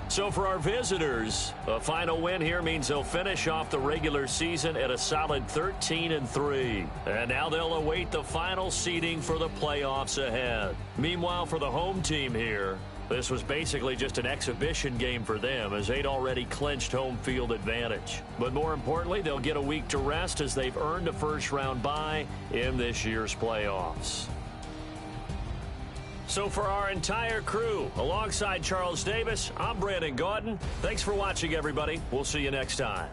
So for our visitors, a final win here means they'll finish off the regular season at a solid 13-3. And now they'll await the final seeding for the playoffs ahead. Meanwhile, for the home team here, this was basically just an exhibition game for them as they'd already clinched home field advantage. But more importantly, they'll get a week to rest as they've earned a first-round bye in this year's playoffs. So for our entire crew, alongside Charles Davis, I'm Brandon Gaudin. Thanks for watching, everybody. We'll see you next time.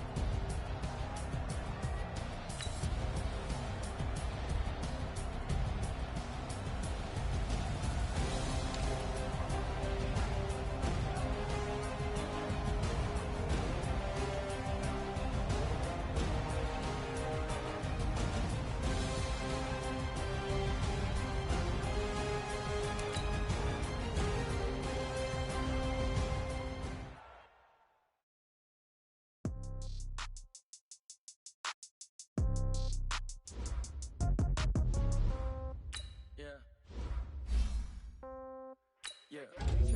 Yeah. Okay.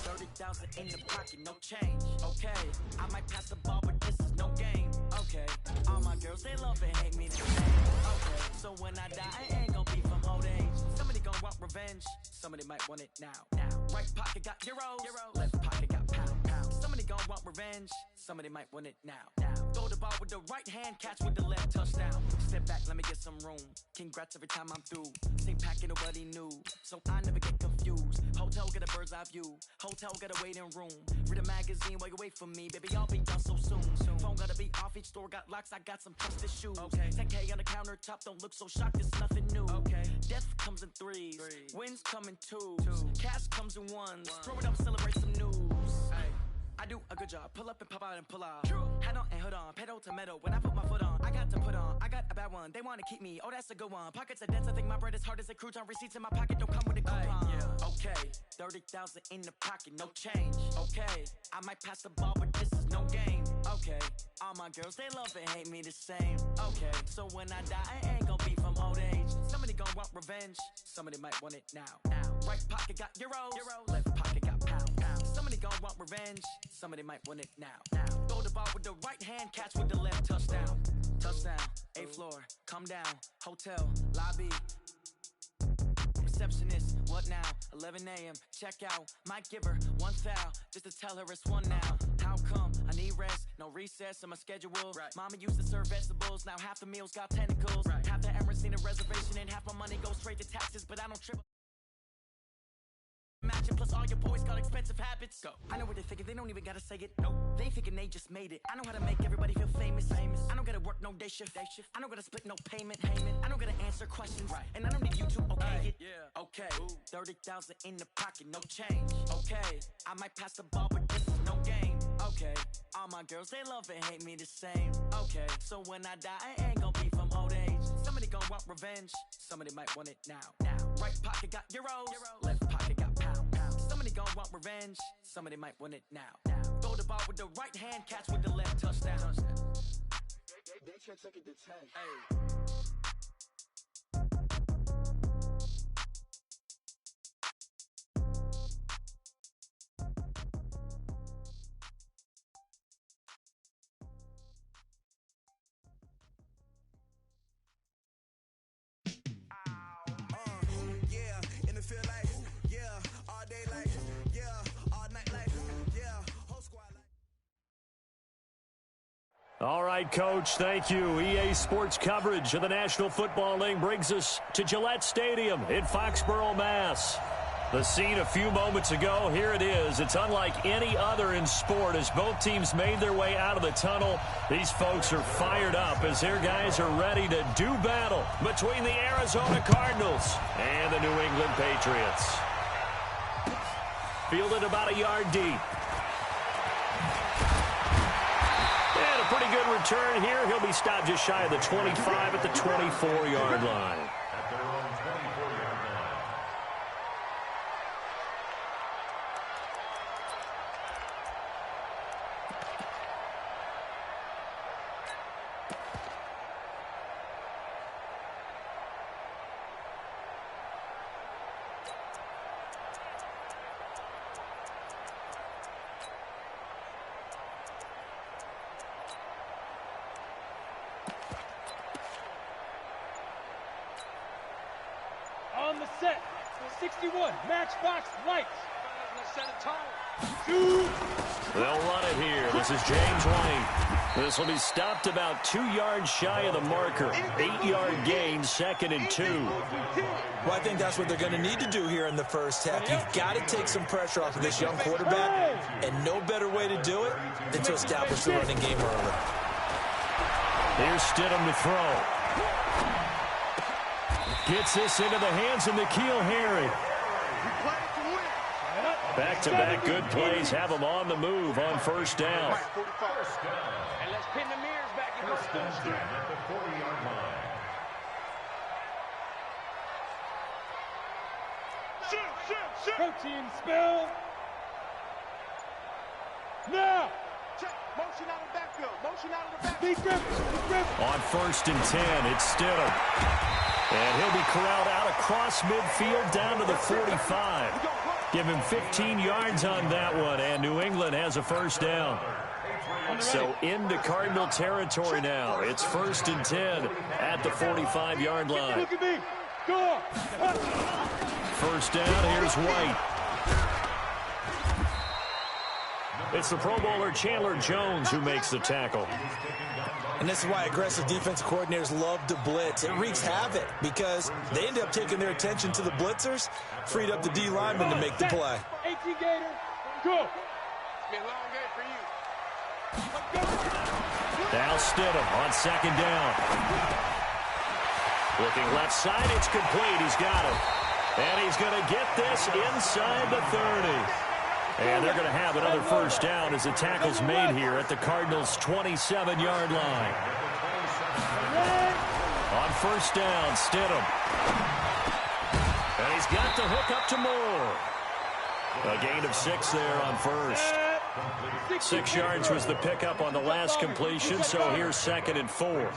30,000 in the pocket, no change. Okay. I might pass the ball, but this is no game. Okay. All my girls, they love and hate me the same. Okay. So when I die, I ain't gonna be from old age. Somebody gonna want revenge. Somebody might want it now. Right pocket got euros. Left pocket got pound. Somebody gonna want revenge. Somebody might want it now. Throw the ball with the right hand, catch with the left, touchdown. Step back, let me get some room. Congrats every time I'm through. Same packet, nobody new. So I never get confused. Hotel get a bird's eye view. Hotel get a waiting room. Read a magazine while you wait for me. Baby, I'll be done so soon. Phone gotta be off, each store got locks. I got some trusted shoes. Okay. 10K on the countertop, don't look so shocked, it's nothing new. Okay. Death comes in threes. Wins come in twos. Cash comes in ones. Throw it up, celebrate some news. I do a good job. Pull up and pop out and pull out. Head on and hood on. Pedal to metal. When I put my foot on, I got to put on. I got a bad one. They want to keep me. Oh, that's a good one. Pockets are dense. I think my bread is hard as a crouton. Receipts in my pocket don't come with a coupon. Yeah. Okay. 30,000 in the pocket. No change. Okay. I might pass the ball, but this is no game. Okay. All my girls, they love and hate me the same. Okay. So when I die, I ain't gonna be from old age. Somebody gonna want revenge. Somebody might want it now. Right pocket got euros. Left pocket got pound. Somebody gonna want revenge. Somebody might want it now. Throw the ball with the right hand, catch with the left. Touchdown. Touchdown. 8th floor. Come down. Hotel. Lobby. Receptionist, what now? 11 a.m. Check out. Might give her one foul just to tell her it's one now. How come? I need rest. No recess in my schedule. Right. Mama used to serve vegetables. Now half the meals got tentacles. Right. Half the Emirates need a reservation and half my money goes straight to taxes. But I don't trip. Imagine, plus all your boys got expensive habits. Go. I know what they're thinking, they don't even gotta say it. Nope. They thinking they just made it. I know how to make everybody feel famous. I don't gotta work no day shift. I don't gotta split no payment. I don't gotta answer questions. Right. And I don't need you to okay it. Yeah. Okay. 30,000 in the pocket, no change. Okay. I might pass the ball, but this is no game. Okay. All my girls, they love and hate me the same. Okay. So when I die, I ain't gonna be from old age. Somebody gonna want revenge. Somebody might want it now. Right pocket got euros. Left pocket got pounds. Somebody gon' want revenge. Somebody might want it now. Throw the ball with the right hand, catch with the left. Touchdown. They check second to 10. Hey. All right, Coach, thank you. EA Sports coverage of the National Football League brings us to Gillette Stadium in Foxborough, Mass. The scene a few moments ago, here it is. It's unlike any other in sport as both teams made their way out of the tunnel. These folks are fired up as their guys are ready to do battle between the Arizona Cardinals and the New England Patriots. Fielded about a yard deep. Pretty good return here. He'll be stopped just shy of the 25 at the 24-yard line. At their own 24-yard line. On the set, 61, matchbox lights. They'll run it here. This is James White. This will be stopped about 2 yards shy of the marker. 8-yard gain, 2nd and 2. Well, I think that's what they're going to need to do here in the first half. You've got to take some pressure off of this young quarterback, and no better way to do it than to establish the running game early. Here's Stidham to throw. Gets this into the hands of N'Keal Harry. Back-to-back good plays have them on the move on first down. And let's pin the mirrors back and go. First down at the 40-yard line. Protein spill. Now. Check. Motion out of the backfield. Motion out of the backfield. On first and 10, it's Stidham. And he'll be corralled out across midfield down to the 45. Give him 15 yards on that one, and New England has a first down. So into Cardinal territory now. It's first and 10 at the 45-yard line. Look at me. Go. First down, here's White. It's the Pro Bowler Chandler Jones who makes the tackle. And this is why aggressive defensive coordinators love to blitz. It wreaks havoc because they end up taking their attention to the blitzers, freed up the D lineman to make the play. 18 Gator, go. It's been a long game for you. Now Stidham on second down. Looking left side, it's complete. He's got him. And he's going to get this inside the 30. And they're going to have another first down as the tackle's made here at the Cardinals' 27-yard line. On first down, Stidham. And he's got the hook up to Moore. A gain of 6 there on first. 6 yards was the pickup on the last completion, so here's 2nd and 4.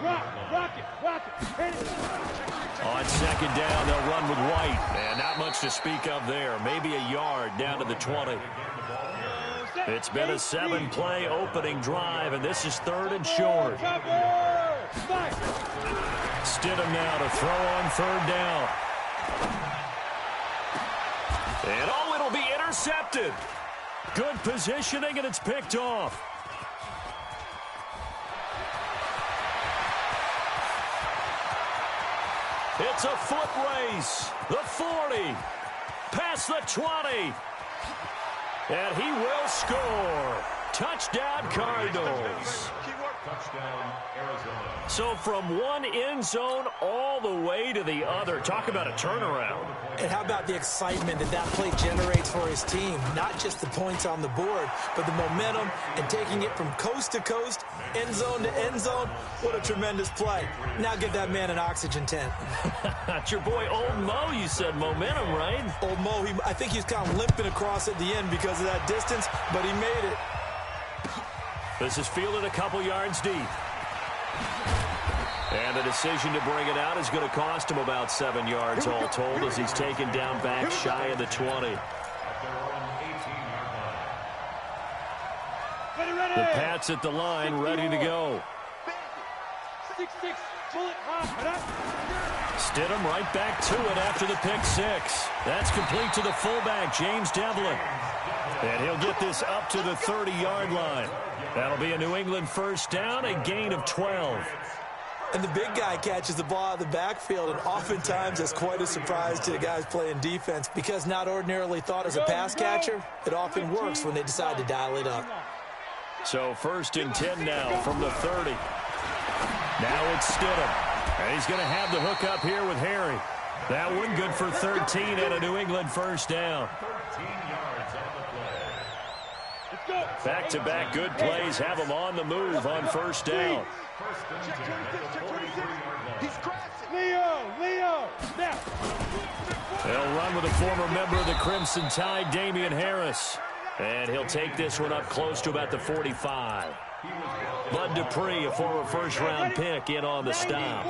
Rock it. Hit it. On second down, they'll run with White. And not much to speak of there. Maybe a yard down to the 20. It's been a 7-play opening drive, and this is third and short. Stidham now to throw on third down. And it'll be intercepted. Good positioning, and it's picked off. It's a foot race. The 40. Past the 20. And he will score. Touchdown, Cardinals. Touchdown, Arizona. So from one end zone all the way to the other. Talk about a turnaround. And how about the excitement that play generates for his team? Not just the points on the board, but the momentum and taking it from coast to coast, end zone to end zone. What a tremendous play. Now get that man an oxygen tent. It's your boy Old Mo, you said momentum, right? Old Mo, I think he's kind of limping across at the end because of that distance, but he made it. This is fielded a couple yards deep. And the decision to bring it out is going to cost him about 7 yards all told as he's taken down back shy of the 20. The Pats at the line, ready to go. 6-6, bullet, Stidham right back to it after the pick six. That's complete to the fullback, James Devlin. And he'll get this up to the 30-yard line. That'll be a New England first down, a gain of 12. And the big guy catches the ball out of the backfield, and oftentimes that's quite a surprise to the guys playing defense because not ordinarily thought as a pass catcher, it often works when they decide to dial it up. So first and 10 now from the 30. Now it's Stidham. And he's going to have the hook up here with Harry. That one good for 13 and a New England first down. 13 yards on the play. Back-to-back good plays have him on the move on first down. First and 10 at the 43-yard line. He's crashing. Leo, now. They'll run with a former member of the Crimson Tide, Damian Harris. And he'll take this one up close to about the 45. Bud Dupree, a former first-round pick, in on the stop.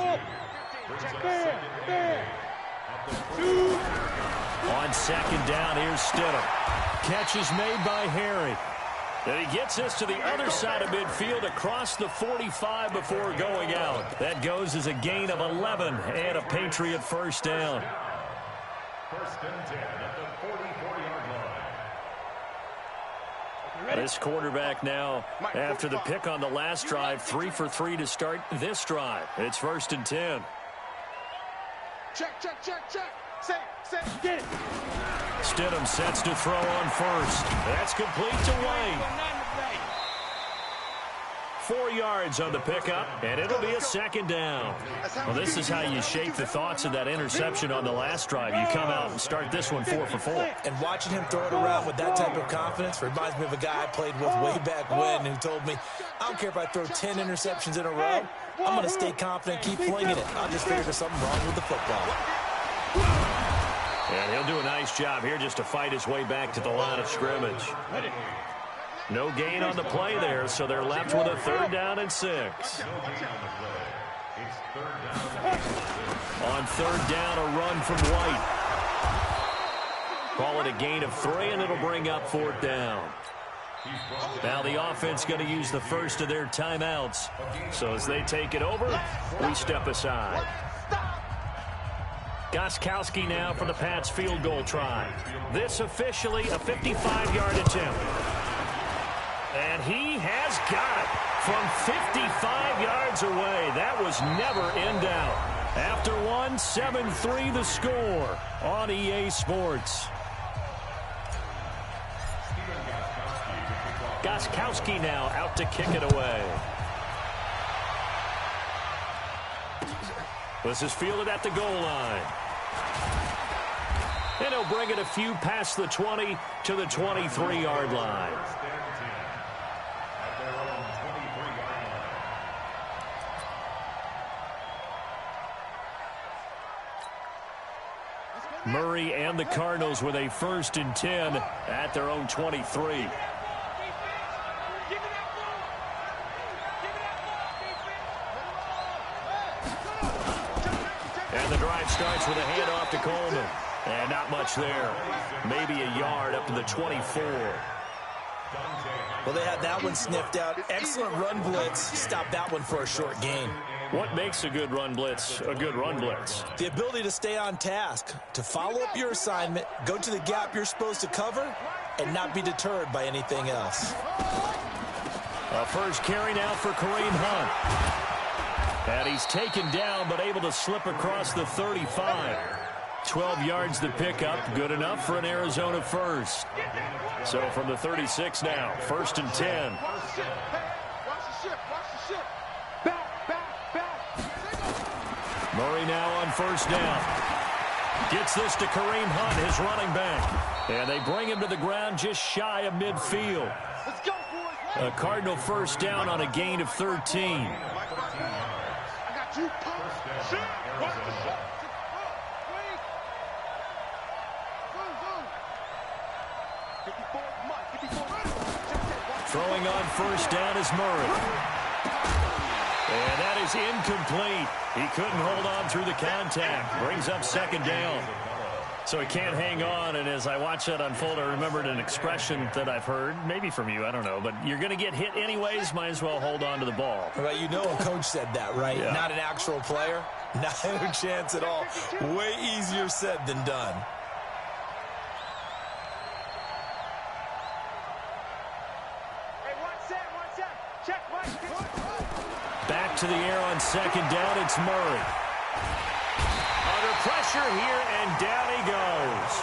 On second down, here's Stidham. Catch is made by Harry. And he gets this to the other side of midfield across the 45 before going out. That goes as a gain of 11 and a Patriot first down. First and 10 at the 44-yard line. This quarterback now, after the pick on the last drive, 3 for 3 to start this drive. It's first and 10. Check. Say, Get it. Stidham sets to throw on first. That's complete to White. 4 yards on the pickup, and it'll be a second down. Well, this is how you shake the thoughts of that interception on the last drive. You come out and start this one 4 for 4. And watching him throw it around with that type of confidence reminds me of a guy I played with way back when who told me, I don't care if I throw 10 interceptions in a row. I'm going to stay confident, keep flinging it. I'll just figure there's something wrong with the football. And he'll do a nice job here just to fight his way back to the line of scrimmage. No gain on the play there, so they're left with a third down and 6. On third down, a run from White. Call it a gain of 3, and it'll bring up fourth down. Now the offense going to use the first of their timeouts. So as they take it over, we step aside. Gostkowski now for the Pats field goal try. This officially a 55-yard attempt. And he has got it from 55 yards away. That was never in doubt. After one, 7-3 the score on EA Sports. Gostkowski now out to kick it away. This is fielded at the goal line. And he'll bring it a few past the 20 to the 23-yard line. Murray and the Cardinals with a first and 10 at their own 23. starts with a handoff to Coleman. And not much there. Maybe a yard up to the 24. Well, they had that one sniffed out. Excellent run blitz. Stopped that one for a short gain. What makes a good run blitz a good run blitz? The ability to stay on task, to follow up your assignment, go to the gap you're supposed to cover, and not be deterred by anything else. A first carry now for Kareem Hunt. And he's taken down, but able to slip across the 35. 12 yards to pick up, good enough for an Arizona first. So from the 36 now, 1st and 10. Murray now on first down. Gets this to Kareem Hunt, his running back. And they bring him to the ground just shy of midfield. A Cardinal first down on a gain of 13. Throwing on first down is Murray. And that is incomplete. He couldn't hold on through the contact. Brings up second down. So he can't hang on, and as I watch that unfold, I remembered an expression that I've heard, maybe from you, I don't know, but you're going to get hit anyways, might as well hold on to the ball. Well, you know a coach said that, right? Yeah. Not an actual player. Not a chance at all. Way easier said than done. Back to the air on second down, it's Murray. Under pressure here, and down he goes.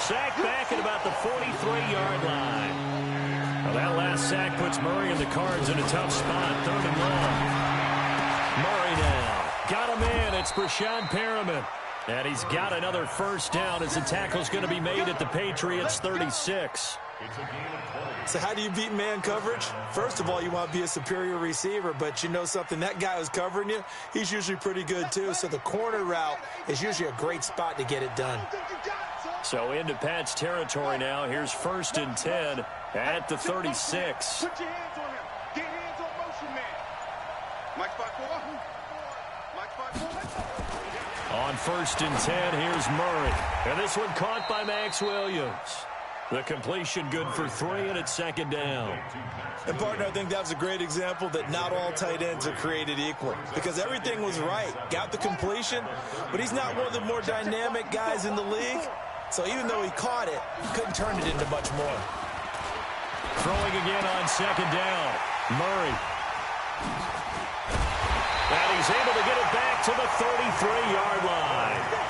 Sacked back at about the 43-yard line. Well, that last sack puts Murray and the Cards in a tough spot, 3rd and long. Murray now. Got a man, it's Brashad Perriman. And he's got another first down as the tackle's going to be made at the Patriots' 36. So how do you beat man coverage? First of all, you want to be a superior receiver, but you know something, that guy who's covering you, he's usually pretty good too. So the corner route is usually a great spot to get it done. So into Pat's territory now. Here's 1st and 10 at the 36. Put your hands on him. Get hands on motion man. Mike 5-4. Mike 5-4. On 1st and 10, here's Murray. And this one caught by Max Williams. The completion good for 3, and it's second down. And, partner, I think that was a great example that not all tight ends are created equal, because everything was right. Got the completion, but he's not one of the more dynamic guys in the league. So even though he caught it, he couldn't turn it into much more. Throwing again on second down. Murray. And he's able to get it back to the 33-yard line.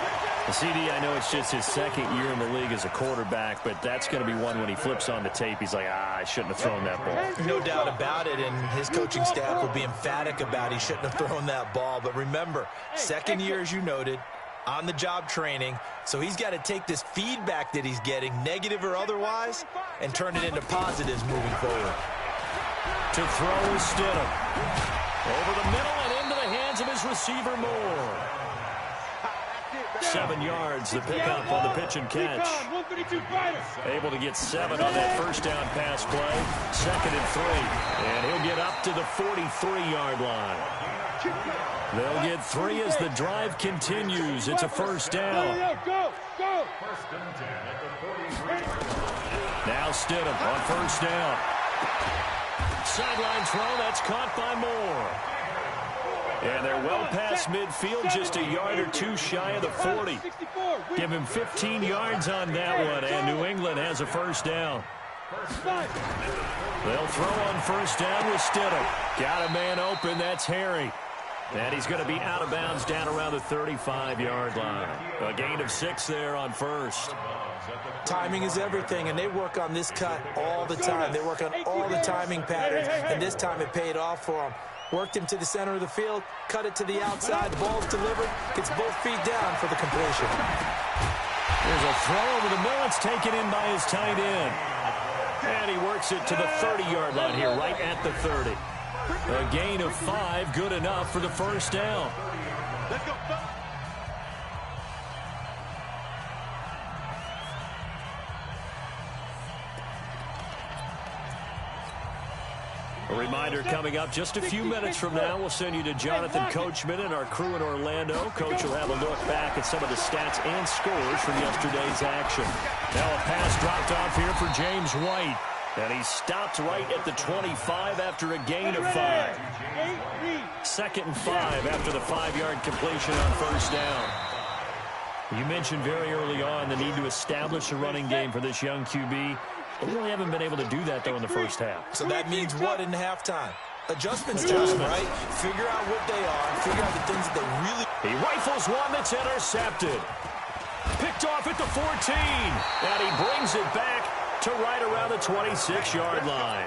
CD, I know it's just his second year in the league as a quarterback, but that's going to be one when he flips on the tape. He's like, I shouldn't have thrown that ball. No doubt about it, and his coaching staff will be emphatic about he shouldn't have thrown that ball. But remember, second year, as you noted, on-the-job training, so he's got to take this feedback that he's getting, negative or otherwise, and turn it into positives moving forward. To throw is Stidham. Over the middle and into the hands of his receiver, Moore. 7 yards, the pickup on the pitch and catch. Able to get 7 on that first down pass play. 2nd and 3. And he'll get up to the 43-yard line. They'll get 3 as the drive continues. It's a first down. Now Stidham on first down. Sideline throw, that's caught by Moore. And they're well past midfield, just a yard or 2 shy of the 40. Give him 15 yards on that one, and New England has a first down. They'll throw on first down with Stidham. Got a man open, that's Harry. And he's going to be out of bounds down around the 35-yard line. A gain of 6 there on first. Timing is everything, and they work on this cut all the time. They work on all the timing patterns, and this time it paid off for them. Worked him to the center of the field, cut it to the outside, the ball's delivered, gets both feet down for the completion. There's a throw over the middle. It's taken in by his tight end. And he works it to the 30-yard line here, right at the 30. A gain of 5, good enough for the first down. Let's go. A reminder coming up just a few minutes from now. We'll send you to Jonathan Coachman and our crew in Orlando. Coach will have a look back at some of the stats and scores from yesterday's action. Now a pass dropped off here for James White. And he stopped right at the 25 after a gain of 5. 2nd and 5 after the 5-yard completion on first down. You mentioned very early on the need to establish a running game for this young QB. They really haven't been able to do that, though, in the first half. So that means what in halftime? Adjustments time, right? Figure out what they are. Figure out the things that they really... He rifles one that's intercepted. Picked off at the 14. And he brings it back to right around the 26-yard line.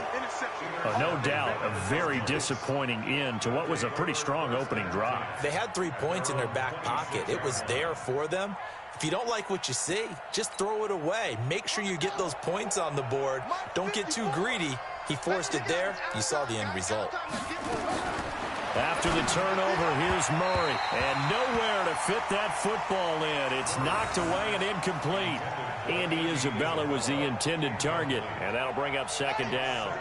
No doubt, a very disappointing end to what was a pretty strong opening drive. They had 3 points in their back pocket. It was there for them. If you don't like what you see, just throw it away. Make sure you get those points on the board. Don't get too greedy. He forced it there. You saw the end result. After the turnover, here's Murray. And nowhere to fit that football in. It's knocked away and incomplete. Andy Isabella was the intended target. And that'll bring up 2nd down.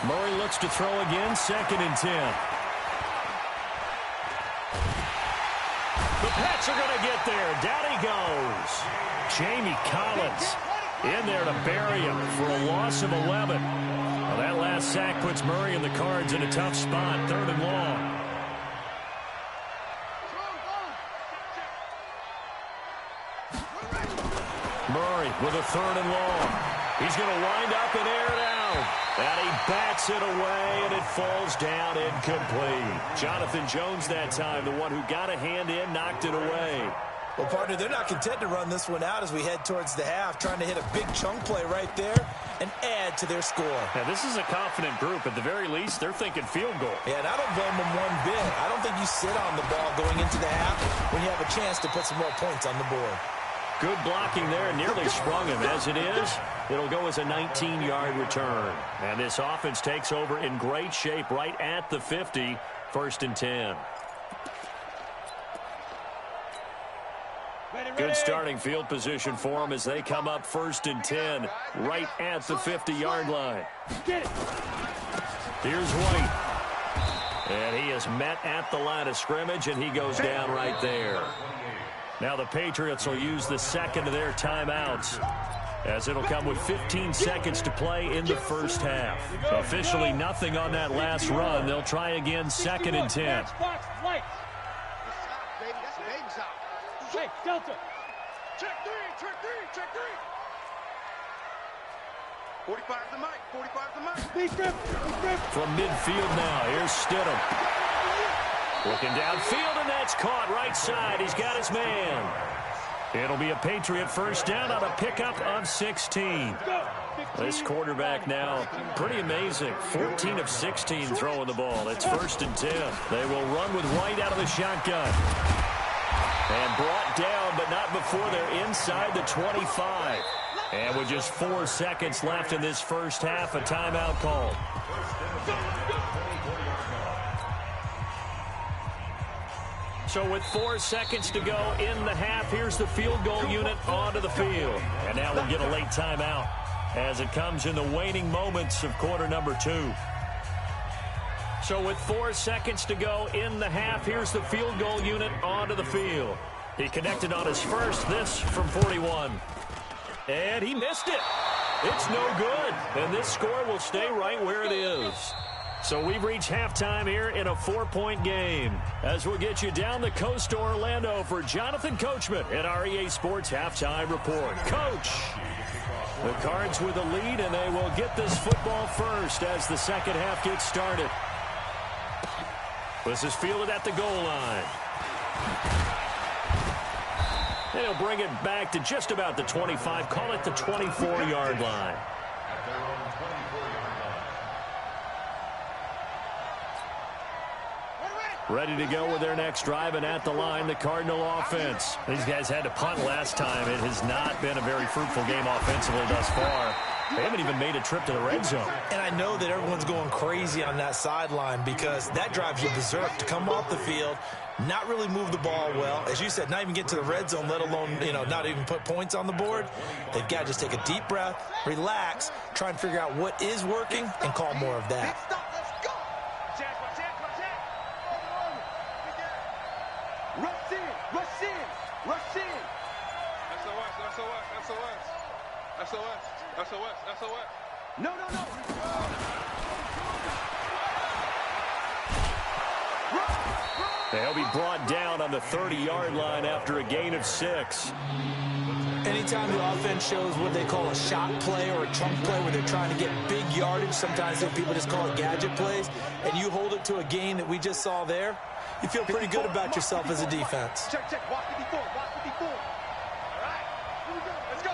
Murray looks to throw again, 2nd and 10. The Pats are going to get there. Down he goes. Jamie Collins in there to bury him for a loss of 11. Well, that last sack puts Murray and the Cards in a tough spot, 3rd and long. Murray with a 3rd and long. He's going to wind up and air it out. And he bats it away, and it falls down incomplete. Jonathan Jones that time, the one who got a hand in, knocked it away. Well, partner, they're not content to run this one out as we head towards the half, trying to hit a big chunk play right there and add to their score. Now, this is a confident group. At the very least, they're thinking field goal. Yeah, and I don't blame them one bit. I don't think you sit on the ball going into the half when you have a chance to put some more points on the board. Good blocking there, nearly sprung him. As it is, it'll go as a 19-yard return. And this offense takes over in great shape right at the 50, 1st and 10. Good starting field position for them as they come up 1st and 10, right at the 50-yard line. Here's White. And he is met at the line of scrimmage, and he goes down right there. Now the Patriots will use the 2nd of their timeouts, as it'll come with 15 seconds to play in the first half. Officially nothing on that last run. They'll try again, 2nd and 10. Hey, Delta. Check 3, check 3, check 3. 45 to Mike, 45 to Mike. From midfield now, here's Stidham. Looking downfield, and that's caught right side. He's got his man. It'll be a Patriot first down on a pickup of 16. This quarterback now, pretty amazing. 14 of 16 throwing the ball. It's 1st and 10. They will run with White out of the shotgun. And brought down, but not before they're inside the 25. And with just 4 seconds left in this first half, a timeout called. So with 4 seconds to go in the half, here's the field goal unit onto the field. And now we'll get a late timeout as it comes in the waning moments of quarter number 2. So with 4 seconds to go in the half, here's the field goal unit onto the field. He connected on his first, this from 41. And he missed it. It's no good. And this score will stay right where it is. So we've reached halftime here in a 4-point game. As we'll get you down the coast to Orlando for Jonathan Coachman at our EA Sports Halftime Report. Coach, the Cards with the lead, and they will get this football first as the second half gets started. This is fielded at the goal line. And he'll bring it back to just about the 25. Call it the 24-yard line. Ready to go with their next drive, and at the line, the Cardinal offense. These guys had to punt last time. It has not been a very fruitful game offensively thus far. They haven't even made a trip to the red zone. And I know that everyone's going crazy on that sideline because that drives you berserk to come off the field, not really move the ball well. As you said, not even get to the red zone, let alone, not even put points on the board. They've got to just take a deep breath, relax, try and figure out what is working, and call more of that. Rush in, rush in, rush in. SOS, SOS, SOS. SOS, SOS, SOS. No. They'll be brought down on the 30-yard line after a gain of 6. Anytime the offense shows what they call a shot play or a chunk play where they're trying to get big yardage, sometimes people just call it gadget plays, and you hold it to a gain that we just saw there, you feel pretty good about yourself as a defense. Check, watch 54, watch 54. All right, here we go, let's go.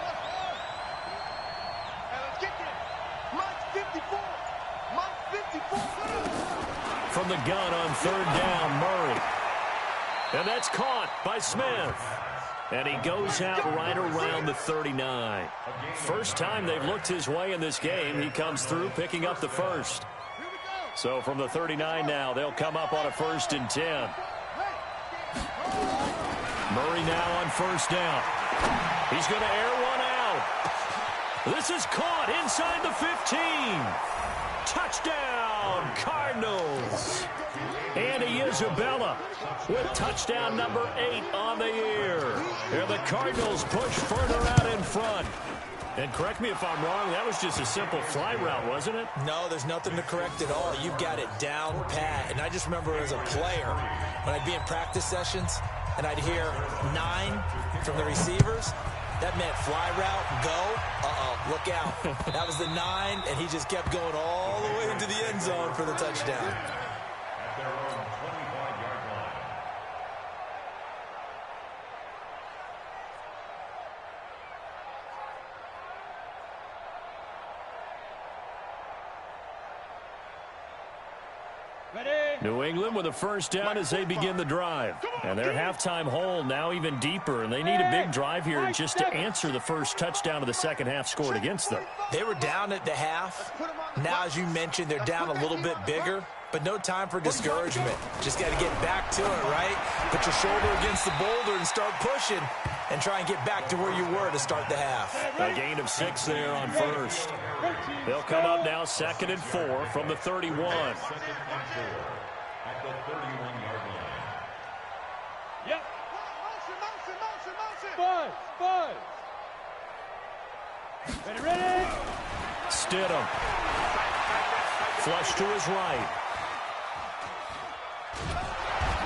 Hey, let's get there. Mike's 54, Mike's 54. From the gun on 3rd down, Murray. And that's caught by Smith. And he goes out right around the 39. First time they've looked his way in this game. He comes through picking up the first. So from the 39 now, they'll come up on a 1st and 10. Murray now on 1st down. He's going to air one out. This is caught inside the 15. Touchdown, Cardinals. Andy Isabella with touchdown number 8 on the year. And the Cardinals push further out in front. And correct me if I'm wrong, that was just a simple fly route, wasn't it? No, there's nothing to correct at all. You've got it down pat. And I just remember as a player, when I'd be in practice sessions and I'd hear 9 from the receivers, that meant fly route, go, look out. That was the 9, and he just kept going all the way into the end zone for the touchdown. At their own 25-yard line. New England with a 1st down as they begin the drive. And their halftime hole now even deeper, and they need a big drive here just to answer the first touchdown of the second half scored against them. They were down at the half. Now, as you mentioned, they're down a little bit bigger, but no time for discouragement. Just got to get back to it, right? Put your shoulder against the boulder and start pushing and try and get back to where you were to start the half. A gain of 6 there on 1st. They'll come up now 2nd and 4 from the 31. 2nd and 4 at the 31-yard line. Yep. Motion. Five. Ready. Stidham. Flush to his right.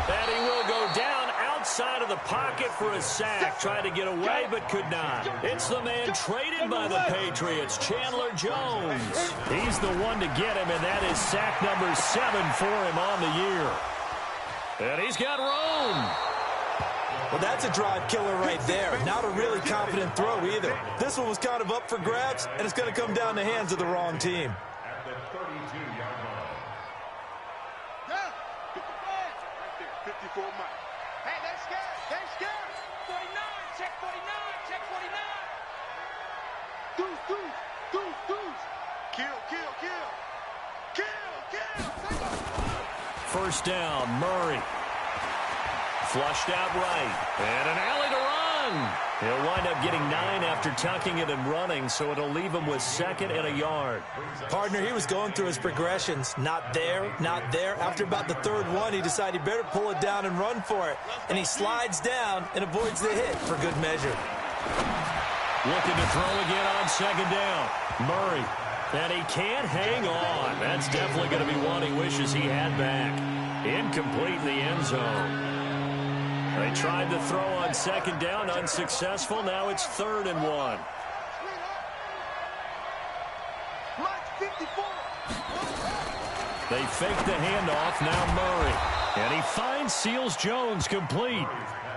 And he will go down outside of the pocket for a sack. Tried to get away, but could not. It's the man traded by the Patriots, Chandler Jones. He's the one to get him, and that is sack number 7 for him on the year. And he's got room. Well, that's a drive killer right there. Not a really confident throw either. This one was kind of up for grabs, and it's going to come down the hands of the wrong team. At the 32-yard line. Yeah. 54 Mike. Hey, they're scared. 49, check 49. Deuce. Kill. 1st down, Murray. Flushed out right. And an alley to run. He'll wind up getting 9 after tucking it and running, so it'll leave him with 2nd and a yard. Partner, he was going through his progressions. Not there. After about the 3rd one, he decided he better pull it down and run for it. And he slides down and avoids the hit for good measure. Looking to throw again on 2nd down. Murray. And he can't hang on. That's definitely going to be one he wishes he had back. Incomplete in the end zone. They tried to throw on 2nd down, unsuccessful. Now it's 3rd and 1. They fake the handoff, now Murray. And he finds Seals Jones complete.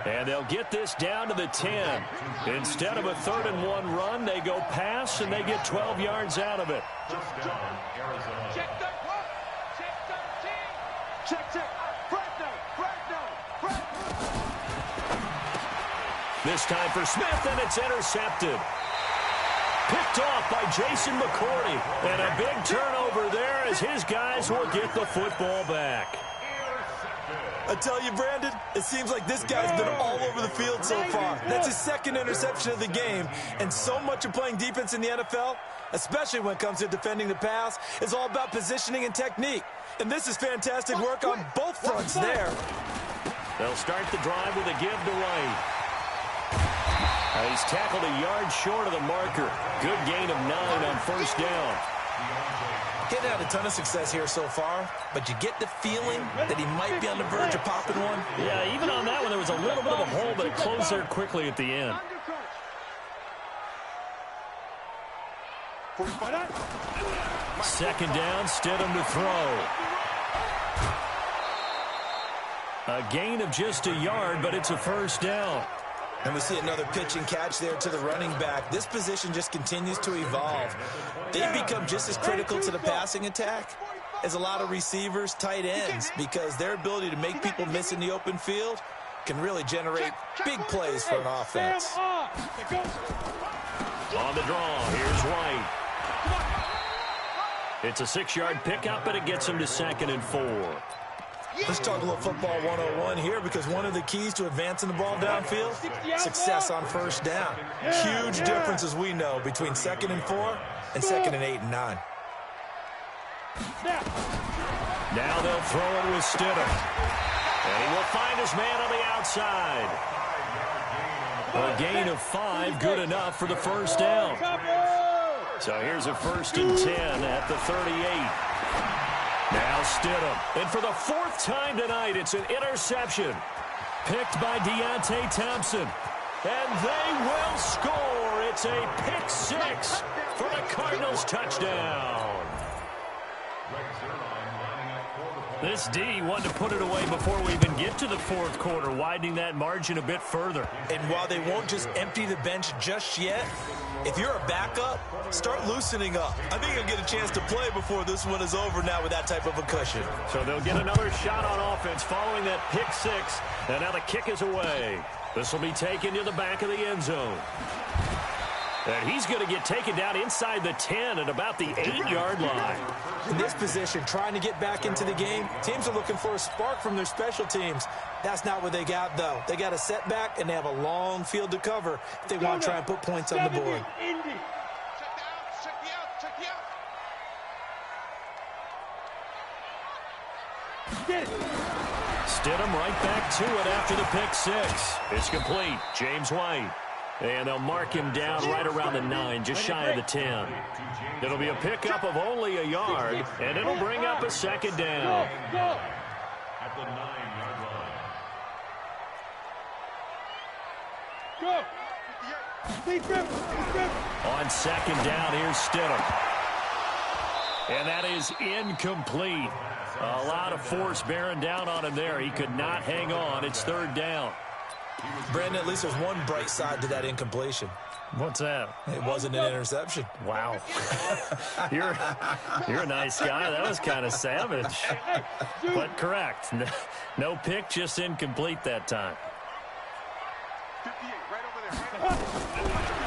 And they'll get this down to the 10. Instead of a 3rd and 1 run, they go pass, and they get 12 yards out of it. First down, Arizona. Check 13. This time for Smith, and it's intercepted. Picked off by Jason McCourty. And a big turnover there as his guys will get the football back. I tell you, Brandon, it seems like this guy's been all over the field so far. That's his second interception of the game. And so much of playing defense in the NFL, especially when it comes to defending the pass, is all about positioning and technique. And this is fantastic work on both fronts there. They'll start the drive with a give to White. He's tackled a yard short of the marker. Good gain of 9 on first down. Getting out a ton of success here so far, but you get the feeling that he might be on the verge of popping one. Yeah, even on that one, there was a little bit of a hole, but it closed there quickly at the end. Second down, Stidham to throw. A gain of just a yard, but it's a first down. And we see another pitch and catch there to the running back. This position just continues to evolve. They've become just as critical to the passing attack as a lot of receivers, tight ends, because their ability to make people miss in the open field can really generate big plays for an offense. On the draw, here's White. It's a 6-yard pickup, and it gets him to 2nd and 4. Let's talk a little football 101 here, because one of the keys to advancing the ball downfield, success on first down. Huge difference, as we know, between 2nd and 4 and 2nd and 8 and 9. Now they'll throw it with Stidham. And he will find his man on the outside. A gain of 5, good enough for the first down. So here's a 1st and 10 at the 38. Now Stidham. And for the 4th time tonight, it's an interception. Picked by Deontay Thompson. And they will score. It's a pick 6 for the Cardinals touchdown. This D wanted to put it away before we even get to the 4th quarter, widening that margin a bit further. And while they won't just empty the bench just yet, if you're a backup, start loosening up. I think you'll get a chance to play before this one is over now with that type of a cushion. So they'll get another shot on offense following that pick 6, and now the kick is away. This will be taken to the back of the end zone. And he's going to get taken down inside the 10 at about the 8-yard line. In this position, trying to get back into the game, teams are looking for a spark from their special teams. That's not what they got, though. They got a setback, and they have a long field to cover if they want to try and put points on the board. Stidham right back to it after the pick 6. It's complete. James White. And they'll mark him down right around the 9, just shy of the 10. It'll be a pickup of only a yard, and it'll bring up a 2nd down. At the 9-yard line. On 2nd down, here's Stidham. And that is incomplete. A lot of force bearing down on him there. He could not hang on. It's 3rd down. Brandon, at least there's one bright side to that incompletion. What's that? It wasn't an interception. Wow. You're a nice guy. That was kind of savage. But correct. No pick, just incomplete that time.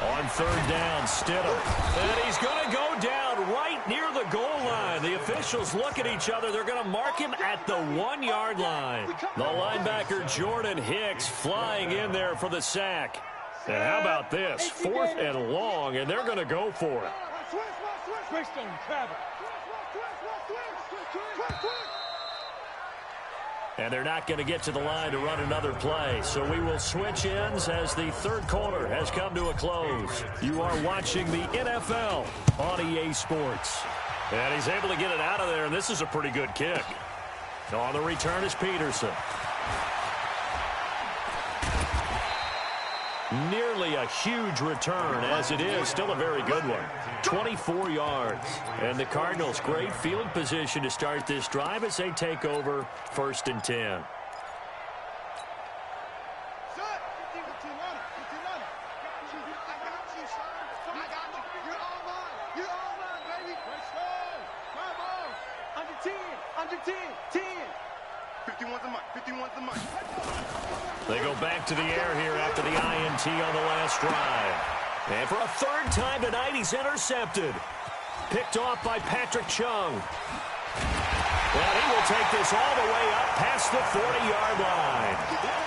On 3rd down, Stidham. And he's going to go down right near the goal line. The officials look at each other. They're going to mark him at the 1-yard line. The linebacker, Jordan Hicks, flying in there for the sack. And how about this? 4th and long, and they're going to go for it. And they're not going to get to the line to run another play. So we will switch ends as the 3rd quarter has come to a close. You are watching the NFL on EA Sports. And he's able to get it out of there, and this is a pretty good kick. On the return is Peterson. Nearly a huge return, as it is still a very good one. 24 yards. And the Cardinals, great field position to start this drive as they take over 1st and 10. They go back to the air here after the INT on the last drive. And for a third time tonight, he's intercepted. Picked off by Patrick Chung. And he will take this all the way up past the 40-yard line.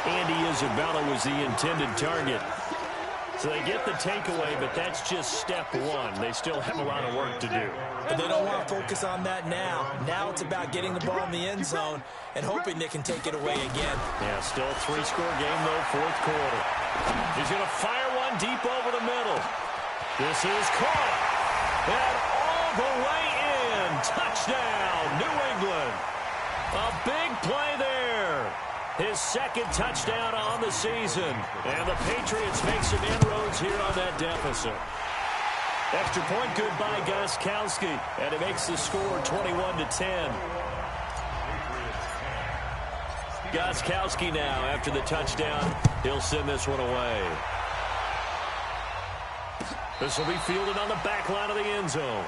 Andy Isabella was the intended target. So they get the takeaway, but that's just step one. They still have a lot of work to do. But they don't want to focus on that now. Now it's about getting the ball in the end zone and hoping they can take it away again. Yeah, still a three-score game, though, fourth quarter. He's going to fire one deep over the middle. This is caught. And all the way in. Touchdown, New England. A big play there. His second touchdown on the season. And the Patriots make some inroads here on that deficit. Extra point good by Gostkowski. And it makes the score 21-10. Gostkowski now, after the touchdown, he'll send this one away. This will be fielded on the back line of the end zone.